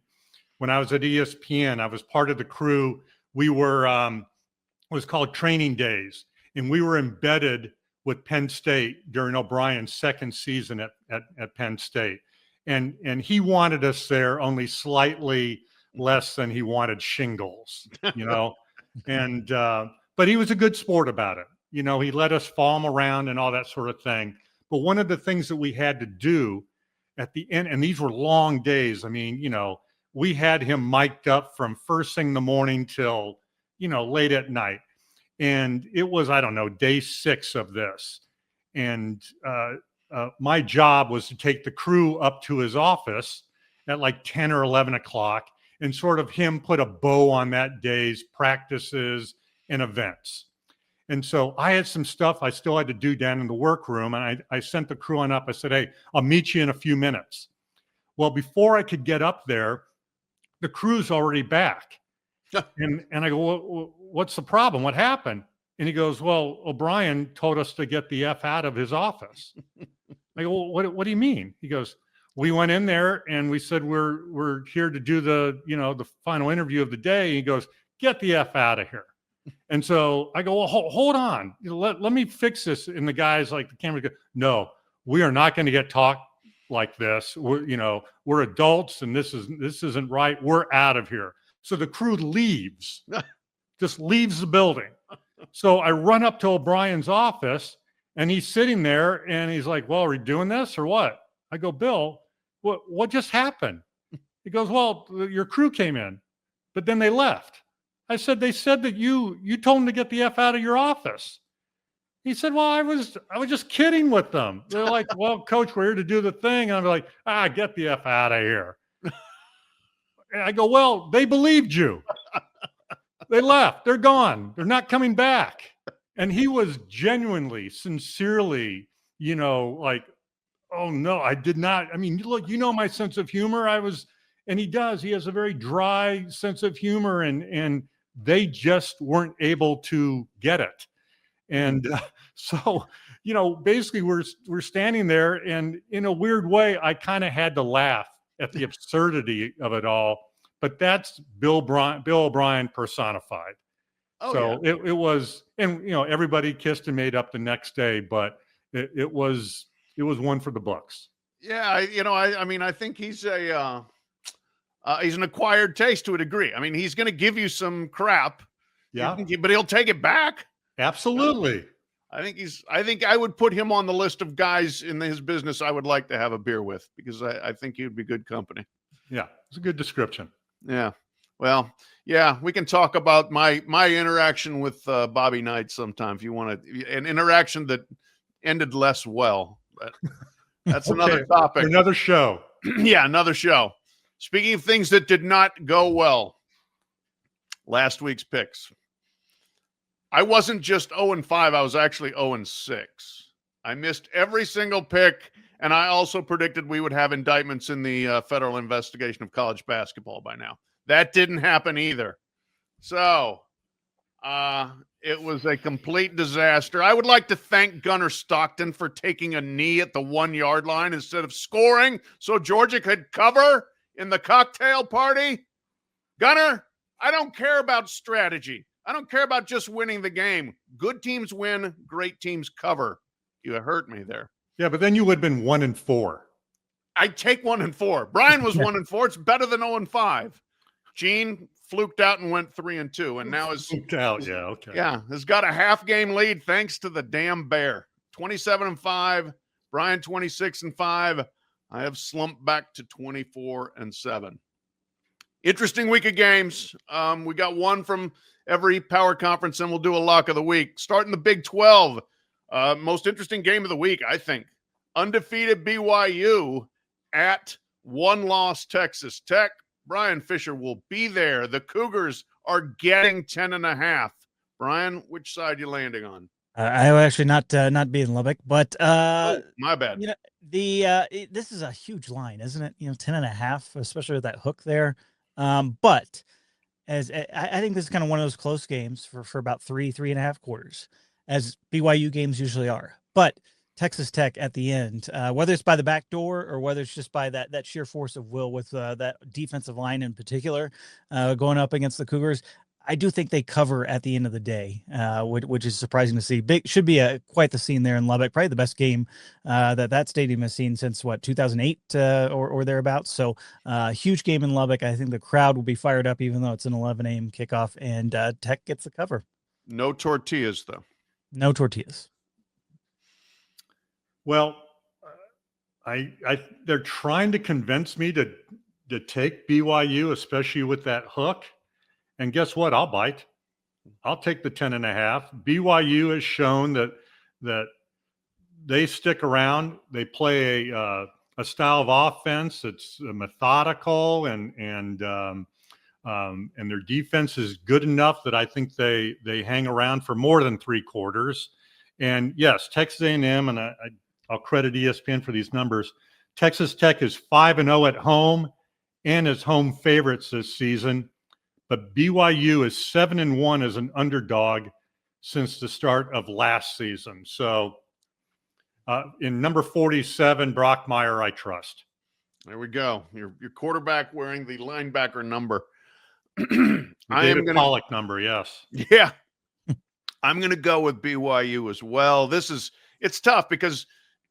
when I was at ESPN, I was part of the crew. We were, it was called Training Days, and we were embedded with Penn State during O'Brien's second season at Penn State. And he wanted us there only slightly less than he wanted shingles, you know? And, but he was a good sport about it. You know, he let us follow him around and all that sort of thing. But one of the things that we had to do at the end, and these were long days. I mean, you know, we had him mic'd up from first thing in the morning till, you know, late at night. And it was, I don't know, day 6 of this. And my job was to take the crew up to his office at like 10 or 11 o'clock and sort of him put a bow on that day's practices and events. And so I had some stuff I still had to do down in the workroom. And I sent the crew on up. I said, hey, I'll meet you in a few minutes. Well, before I could get up there, the crew's already back. and I go, well, what's the problem? What happened? And he goes, well, O'Brien told us to get the F out of his office. I go, well, what do you mean? He goes, we went in there and we said, we're here to do the final interview of the day. He goes, get the F out of here. And so I go, well, hold on. Let me fix this. And the guy's like, the camera goes, no, we are not going to get talked like this. We're adults and this isn't right. We're out of here. So the crew leaves, just leaves the building. So I run up to O'Brien's office and he's sitting there and he's like, well, are we doing this or what? I go, Bill, what just happened? He goes, well, your crew came in, but then they left. I said, they said that you told them to get the F out of your office. He said, well, I was just kidding with them. They're like, well, coach, we're here to do the thing. And I'm like, get the F out of here. And I go, well, they believed you. They left. They're gone. They're not coming back. And he was genuinely, sincerely, like, oh no, I did not. I mean, look, my sense of humor. And he does. He has a very dry sense of humor, and they just weren't able to get it. And so, basically we're standing there, and in a weird way, I kind of had to laugh at the absurdity of it all. But that's Bill O'Brien personified. Oh, so yeah. It was, and everybody kissed and made up the next day, but it was one for the books. Yeah, I think he's he's an acquired taste to a degree. I mean, he's going to give you some crap, but he'll take it back. Absolutely. I think I would put him on the list of guys in his business I would like to have a beer with, because I think he would be good company. Yeah, it's a good description. Yeah. Well, yeah, we can talk about my interaction with Bobby Knight sometime if you want to, an interaction that ended less well. But that's okay. Another topic. Another show. Yeah, another show. Speaking of things that did not go well, last week's picks. I wasn't just 0-5, I was actually 0-6. I missed every single pick, and I also predicted we would have indictments in the federal investigation of college basketball by now. That didn't happen either. So it was a complete disaster. I would like to thank Gunnar Stockton for taking a knee at the 1 yard line instead of scoring so Georgia could cover in the cocktail party. Gunnar, I don't care about strategy. I don't care about just winning the game. Good teams win, great teams cover. You hurt me there. Yeah, but then you would have been 1-4. I'd take 1-4. Brian was 1-4. It's better than 0-5. Gene fluked out and went 3-2, and now is Fluked out. Yeah, okay. Yeah, has got a half-game lead thanks to the damn Bear. 27-5. Brian 26-5. I have slumped back to 24-7. Interesting week of games. We got one from every power conference, and we'll do a lock of the week. Starting the Big 12. Most interesting game of the week, I think. Undefeated BYU at one-loss Texas Tech. Bryan Fischer will be there. The Cougars are getting 10.5. Brian, which side you landing on? I will actually not be in Lubbock, but my bad. You know, this is a huge line, isn't it? 10.5, especially with that hook there. But as I think this is kind of one of those close games for about 3.5 quarters, as BYU games usually are. But Texas Tech at the end, whether it's by the back door or whether it's just by that sheer force of will with that defensive line in particular, going up against the Cougars, I do think they cover at the end of the day, which is surprising to see. Should be quite the scene there in Lubbock. Probably the best game that stadium has seen since 2008 or thereabouts. So huge game in Lubbock. I think the crowd will be fired up, even though it's an 11 a.m. kickoff, and Tech gets the cover. No tortillas, though. No tortillas. Well, they're trying to convince me to take BYU, especially with that hook. And guess what? I'll bite. I'll take the 10.5. BYU has shown that they stick around. They play a style of offense that's methodical, and their defense is good enough that I think they hang around for more than 3 quarters. And yes, Texas A&M, and I'll credit ESPN for these numbers. Texas Tech is 5-0 at home and is home favorites this season. But BYU is 7-1 as an underdog since the start of last season. So in number 47, Brockmeyer, I trust. There we go. Your quarterback wearing the linebacker number. David Pollock number, yes. Yeah. I'm going to go with BYU as well. It's tough because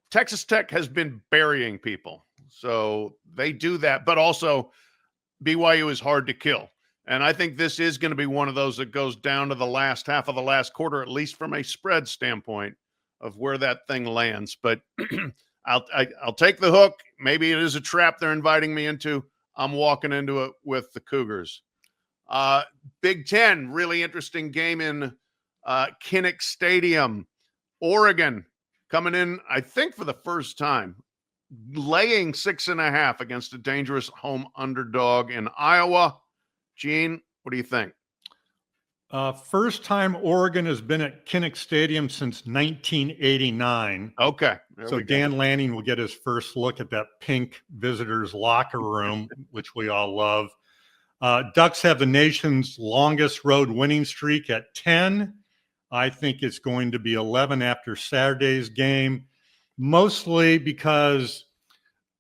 Texas Tech has been burying people. So they do that, but also BYU is hard to kill. And I think this is going to be one of those that goes down to the last half of the last quarter, at least from a spread standpoint of where that thing lands. But I'll take the hook. Maybe it is a trap they're inviting me into. I'm walking into it with the Cougars. Big Ten, really interesting game in Kinnick Stadium. Oregon coming in, I think, for the first time, laying 6.5 against a dangerous home underdog in Iowa. Gene, what do you think? First time Oregon has been at Kinnick Stadium since 1989. Okay. So Dan Lanning will get his first look at that pink visitors locker room, which we all love. Ducks have the nation's longest road winning streak at 10. I think it's going to be 11 after Saturday's game, mostly because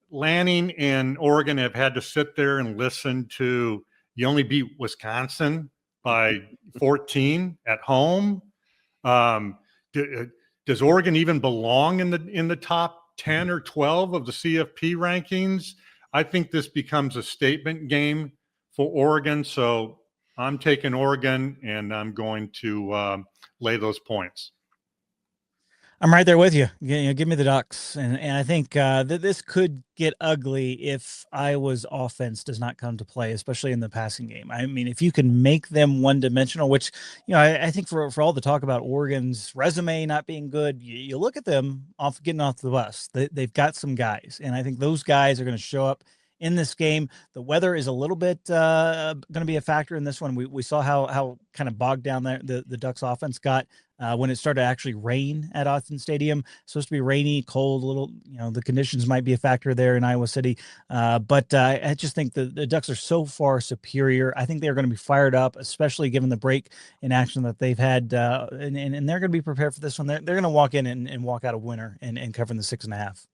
Lanning and Oregon have had to sit there and listen to you only beat Wisconsin by 14 at home. Does Oregon even belong in the top 10 or 12 of the CFP rankings? I think this becomes a statement game for Oregon. So I'm taking Oregon, and I'm going to lay those points. I'm right there with you. Give me the Ducks. And I think that this could get ugly if Iowa's offense does not come to play, especially in the passing game. I mean, if you can make them one-dimensional, which, I think for all the talk about Oregon's resume not being good, you look at them getting off the bus. They've got some guys, and I think those guys are going to show up in this game. The weather is a little bit going to be a factor in this one. We saw how kind of bogged down the Ducks offense got when it started to actually rain at Autzen Stadium. It's supposed to be rainy, cold, a little, the conditions might be a factor there in Iowa City. But I just think the Ducks are so far superior. I think they're going to be fired up, especially given the break in action that they've had. And they're going to be prepared for this one. They're going to walk in and walk out a winner and covering the 6.5.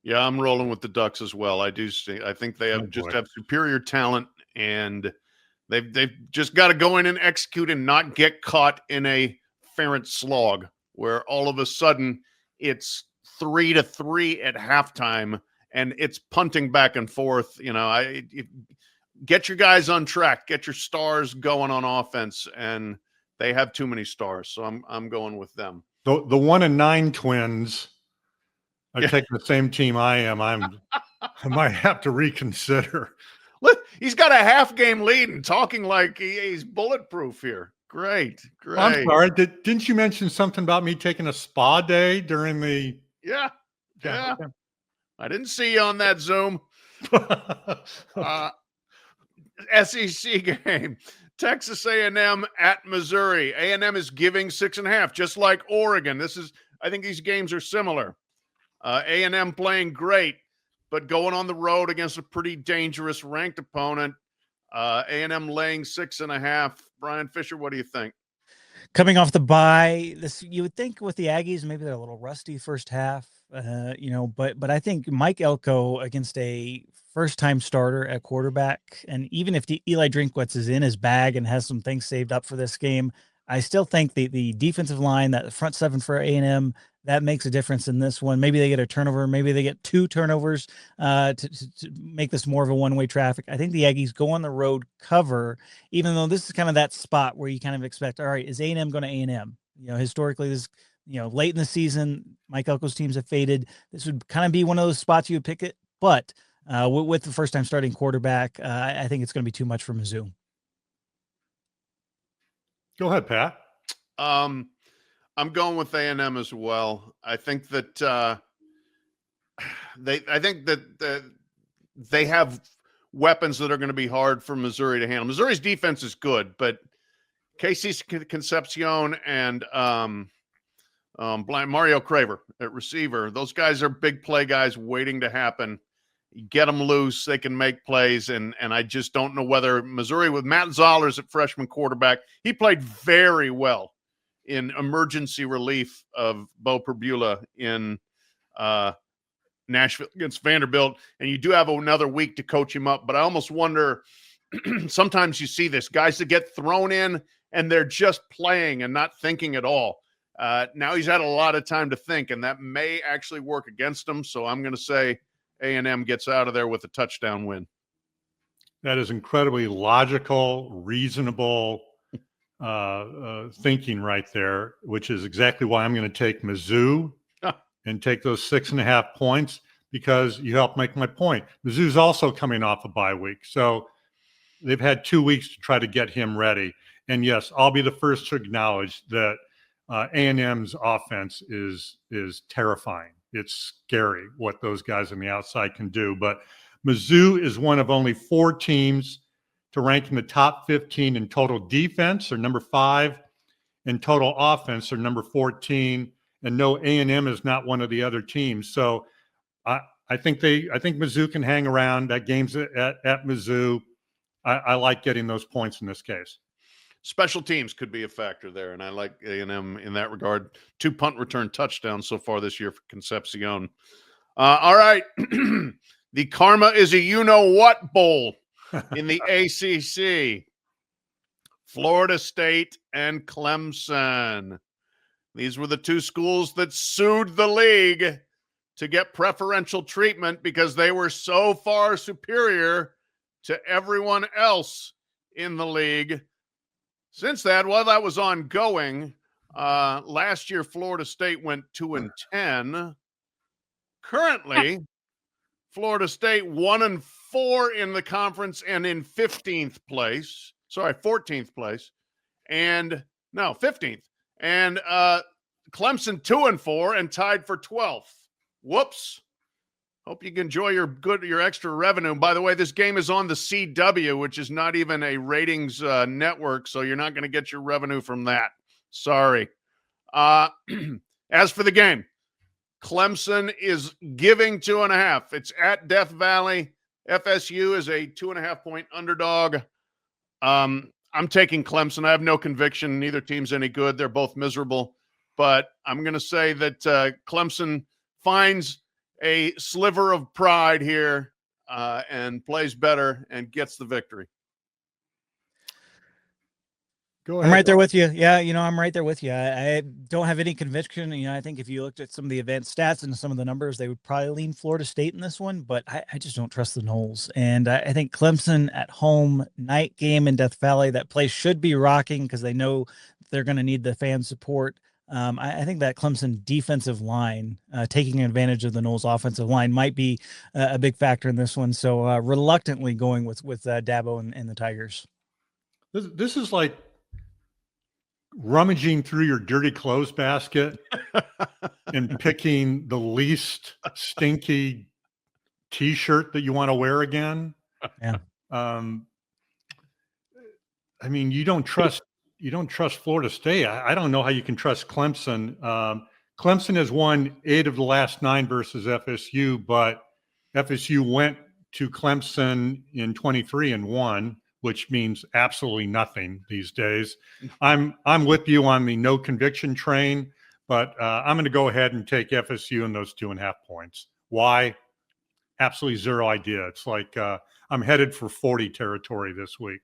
Yeah, I'm rolling with the Ducks as well. I think they have have superior talent, and they've just got to go in and execute and not get caught in a Ferent slog where all of a sudden it's 3-3 at halftime and it's punting back and forth. Get your guys on track, get your stars going on offense, and they have too many stars. So I'm going with them. The 1-9 Twins are taking the same team I am. I might have to reconsider. Look, he's got a half game lead and talking like he's bulletproof here. Great. I'm sorry. Didn't you mention something about me taking a spa day during the? Yeah. I didn't see you on that Zoom. SEC game. Texas A&M at Missouri. A&M is giving 6.5, just like Oregon. I think these games are similar. A&M playing great, but going on the road against a pretty dangerous ranked opponent. A&M laying 6.5. Bryan Fischer, what do you think? Coming off the bye, you would think with the Aggies, maybe they're a little rusty first half, but I think Mike Elko against a first-time starter at quarterback, and even if Eli Drinkwitz is in his bag and has some things saved up for this game, I still think the defensive line, that front seven for A&M, that makes a difference in this one. Maybe they get a turnover. Maybe they get 2 turnovers to make this more of a one-way traffic. I think the Aggies go on the road, cover, even though this is kind of that spot where you kind of expect, all right, is A&M going to A&M? Historically, this, late in the season, Mike Elko's teams have faded. This would kind of be one of those spots you would pick it. But with the first-time starting quarterback, I think it's going to be too much for Mizzou. Go ahead, Pat. I'm going with A&M as well. I think that they have weapons that are going to be hard for Missouri to handle. Missouri's defense is good, but Casey Concepcion and Mario Craver at receiver, those guys are big play guys waiting to happen. You get them loose, they can make plays, and I just don't know whether Missouri, with Matt Zollers at freshman quarterback, he played very well in emergency relief of Bo Perbula in Nashville against Vanderbilt, and you do have another week to coach him up. But I almost wonder, sometimes you see this, guys that get thrown in and they're just playing and not thinking at all. Now he's had a lot of time to think, and that may actually work against him. So I'm going to say A&M gets out of there with a touchdown win. That is incredibly logical, reasonable thinking right there, which is exactly why I'm going to take Mizzou and take those 6.5 points, because you helped make my point. Mizzou's also coming off a bye week. So they've had 2 weeks to try to get him ready. And yes, I'll be the first to acknowledge that A&M's offense is terrifying. It's scary what those guys on the outside can do. But Mizzou is one of only 4 teams to rank in the top 15 in total defense, or number 5, in total offense, or number 14. And no, A&M is not one of the other teams. So I think Mizzou can hang around. That game's at Mizzou. I like getting those points in this case. Special teams could be a factor there, and I like A&M in that regard. 2 punt return touchdowns so far this year for Concepcion. All right. The Karma is a you-know-what bowl in the ACC. Florida State and Clemson. These were the 2 schools that sued the league to get preferential treatment because they were so far superior to everyone else in the league. Since that, while that was ongoing, last year Florida State went 2-10. Currently, Florida State 1-4 in the conference and in 15th place. Sorry, 14th place. And no, 15th. And Clemson 2-4 and tied for 12th. Whoops. Hope you can enjoy your extra revenue. By the way, this game is on the CW, which is not even a ratings network, so you're not going to get your revenue from that. Sorry. As for the game, Clemson is giving 2.5. It's at Death Valley. FSU is a 2.5-point underdog. I'm taking Clemson. I have no conviction. Neither team's any good. They're both miserable. But I'm going to say that Clemson finds a sliver of pride here and plays better and gets the victory. Go ahead. I'm right there with you. Yeah, I'm right there with you. I don't have any conviction. I think if you looked at some of the advanced stats and some of the numbers, they would probably lean Florida State in this one, but I just don't trust the Noles. And I think Clemson at home, night game in Death Valley, that place should be rocking because they know they're going to need the fan support. I think that Clemson defensive line, taking advantage of the Noles offensive line, might be a big factor in this one. So reluctantly going with Dabo and the Tigers. This is like rummaging through your dirty clothes basket and picking the least stinky T-shirt that you want to wear again. Yeah. I mean, you don't trust Florida State. I don't know how you can trust Clemson. Clemson has won 8 of the last 9 versus FSU, but FSU went to Clemson in 23 and won, which means absolutely nothing these days. I'm with you on the no conviction train, but I'm going to go ahead and take FSU in those 2.5 points. Why? Absolutely zero idea. It's like I'm headed for 40 territory this week.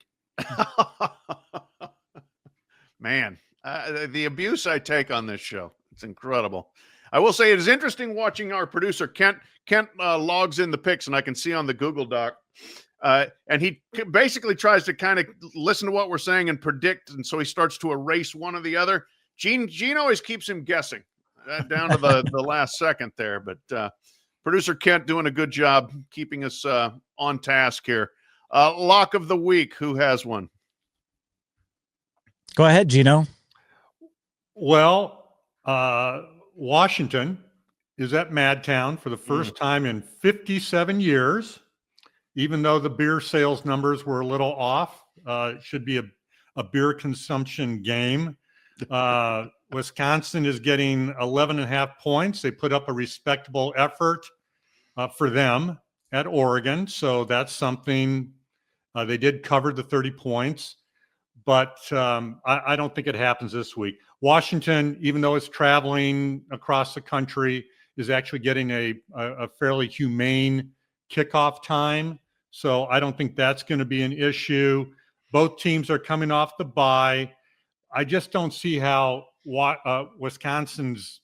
Man, the abuse I take on this show, it's incredible. I will say it is interesting watching our producer, Kent. Kent logs in the picks, and I can see on the Google Doc. And he basically tries to kind of listen to what we're saying and predict. And so he starts to erase one or the other. Gene always keeps him guessing down to the last second there. But producer Kent doing a good job keeping us on task here. Lock of the week. Who has one? Go ahead, Gino. Well, Washington is at Madtown for the first time in 57 years. Even though the beer sales numbers were a little off, it should be a beer consumption game. Wisconsin is getting 11.5 points. They put up a respectable effort for them at Oregon. So that's something. They did cover the 30 points, but I don't think it happens this week. Washington, even though it's traveling across the country, is actually getting a fairly humane kickoff time. So I don't think that's going to be an issue. Both teams are coming off the bye. I just don't see how Wisconsin's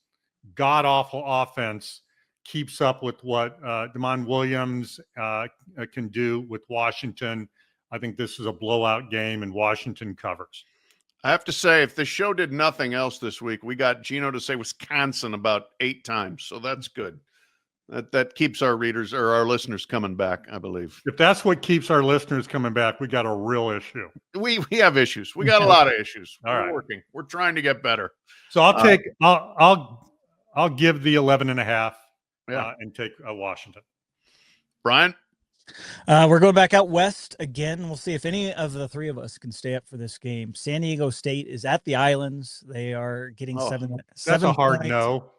god-awful offense keeps up with what Damon Williams can do with Washington. I think this is a blowout game, and Washington covers. I have to say, if the show did nothing else this week, we got Gino to say Wisconsin about 8 times. So that's good. That keeps our readers or our listeners coming back, I believe. If that's what keeps our listeners coming back, we got a real issue. We have issues. We got a lot of issues. All We're right. working. We're trying to get better. So I'll give the 11.5 and take Washington. Brian? We're going back out west again. We'll see if any of the 3 of us can stay up for this game. San Diego State is at the Islands. They are getting 7 That's a hard points. no.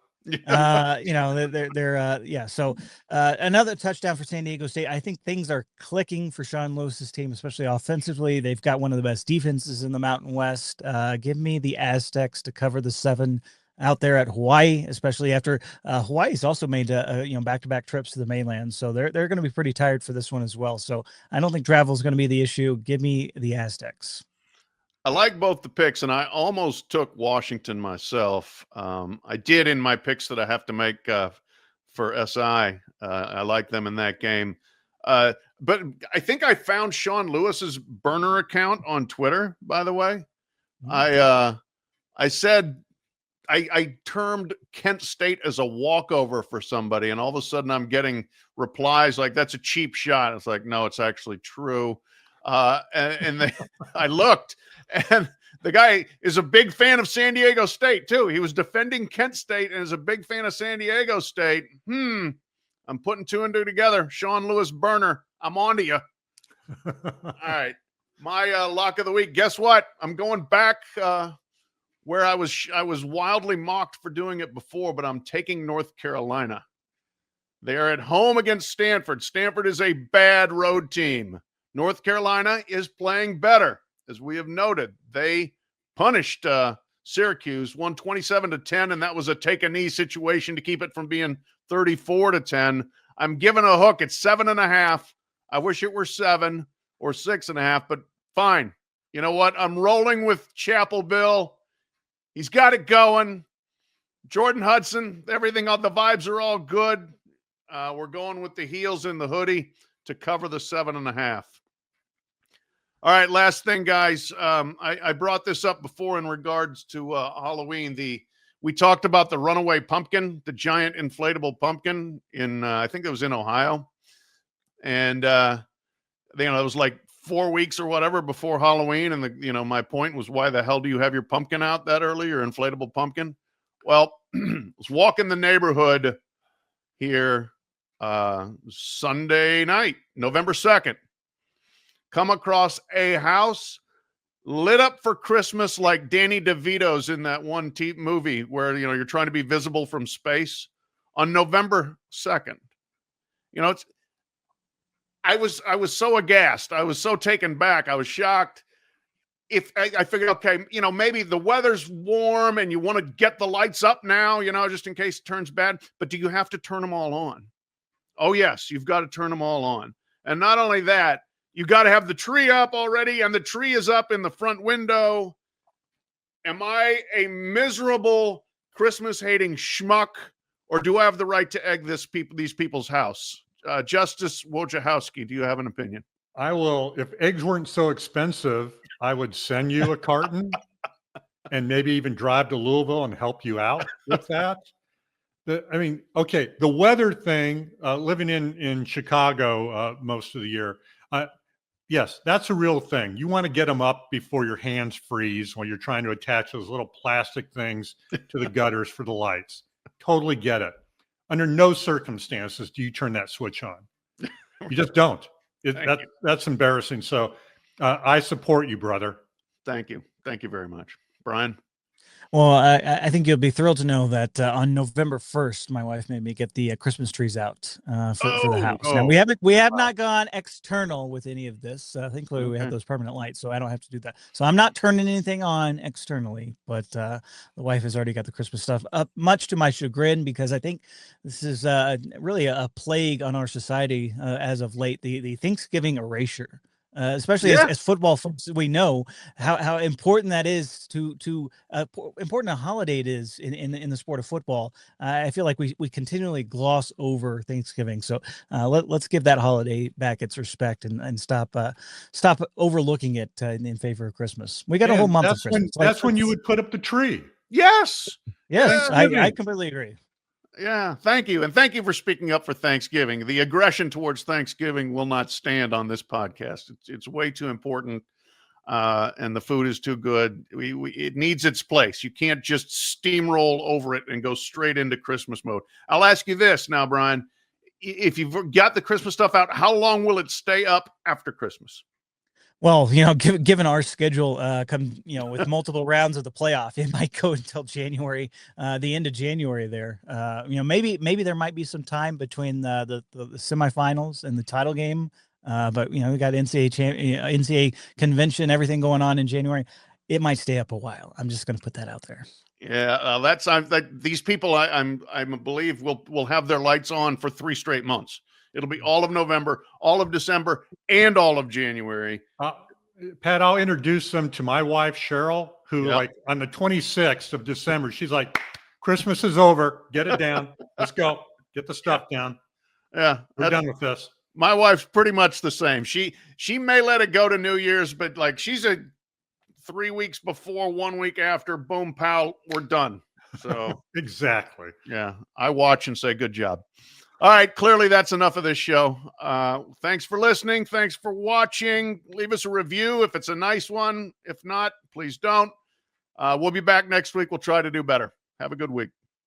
So another touchdown for San Diego State. I think things are clicking for Sean Lewis's team, especially offensively. They've got one of the best defenses in the Mountain West. Give me the Aztecs to cover the 7 out there at Hawaii, especially after Hawaii's also made back-to-back trips to the mainland, so they're going to be pretty tired for this one as well. So I don't think travel is going to be the issue. Give me the Aztecs. I like both the picks, and I almost took Washington myself. I did in my picks that I have to make for SI. I like them in that game. But I think I found Sean Lewis's burner account on Twitter, by the way. I said I termed Kent State as a walkover for somebody, and all of a sudden I'm getting replies like, that's a cheap shot. It's like, no, it's actually true. I looked, and the guy is a big fan of San Diego State too. He was defending Kent State and is a big fan of San Diego State. I'm putting 2 and 2 together. Sean Lewis burner, I'm on to you. All right, my lock of the week. Guess what? I'm going back where I was wildly mocked for doing it before, but I'm taking North Carolina. They are at home against Stanford. Stanford is a bad road team. North Carolina is playing better, as we have noted. They punished Syracuse, won 27-10, and that was a take a knee situation to keep it from being 34-10. I'm giving a hook at 7.5. I wish it were 7 or 6.5, but fine. You know what? I'm rolling with Chapel Bill. He's got it going. Jordan Hudson, everything, the vibes are all good. We're going with the heels in the hoodie to cover the 7.5. All right, last thing, guys. I brought this up before in regards to Halloween. We talked about the runaway pumpkin, the giant inflatable pumpkin in I think it was in Ohio, and it was like 4 weeks or whatever before Halloween. And my point was, why the hell do you have your pumpkin out that early, your inflatable pumpkin? Well, I was walking the neighborhood here Sunday night, November 2nd. Come across a house lit up for Christmas like Danny DeVito's in that one movie where, you're trying to be visible from space on November 2nd. I was so aghast. I was so taken back. I was shocked. If I figured, okay, maybe the weather's warm and you want to get the lights up now, just in case it turns bad. But do you have to turn them all on? Oh, yes, you've got to turn them all on. And not only that, you got to have the tree up already, and the tree is up in the front window. Am I a miserable Christmas-hating schmuck, or do I have the right to egg these people's house? Justice Wojciechowski, do you have an opinion? I will. If eggs weren't so expensive, I would send you a carton and maybe even drive to Louisville and help you out with that. Okay, the weather thing, living in Chicago most of the year, yes, that's a real thing. You want to get them up before your hands freeze when you're trying to attach those little plastic things to the gutters for the lights. Totally get it. Under no circumstances do you turn that switch on. You just don't. That's embarrassing. So I support you, brother. Thank you. Thank you very much. Brian? Well, I think you'll be thrilled to know that on November 1st, my wife made me get the Christmas trees out for the house. Now, we have not gone external with any of this. Thankfully, we have those permanent lights, so I don't have to do that. So I'm not turning anything on externally, but the wife has already got the Christmas stuff up, much to my chagrin, because I think this is really a plague on our society as of late, the Thanksgiving erasure. Especially as football folks, we know how important that is to important a holiday it is in the sport of football. I feel like we continually gloss over Thanksgiving. So let's give that holiday back its respect and stop overlooking it in favor of Christmas. We got a whole month of Christmas. That's when you would put up the tree. Yes. I completely agree. Yeah, thank you. And thank you for speaking up for Thanksgiving. The aggression towards Thanksgiving will not stand on this podcast. It's way too important, and the food is too good. It needs its place. You can't just steamroll over it and go straight into Christmas mode. I'll ask you this now, Brian. If you've got the Christmas stuff out, how long will it stay up after Christmas? Well, given our schedule, with multiple rounds of the playoff, it might go until January, the end of January there. Maybe there might be some time between the semifinals and the title game. But we got NCAA convention, everything going on in January. It might stay up a while. I'm just going to put that out there. Yeah, these people I believe will have their lights on for 3 straight months. It'll be all of November, all of December, and all of January. Pat, I'll introduce them to my wife, Cheryl, who on the 26th of December, she's like, Christmas is over. Get it down. Let's go. Get the stuff down. Yeah. We're done with this. My wife's pretty much the same. She may let it go to New Year's, but like she's 3 weeks before, 1 week after, boom, pow, we're done. So exactly. Yeah. I watch and say, good job. All right, clearly that's enough of this show. Thanks for listening. Thanks for watching. Leave us a review if it's a nice one. If not, please don't. We'll be back next week. We'll try to do better. Have a good week.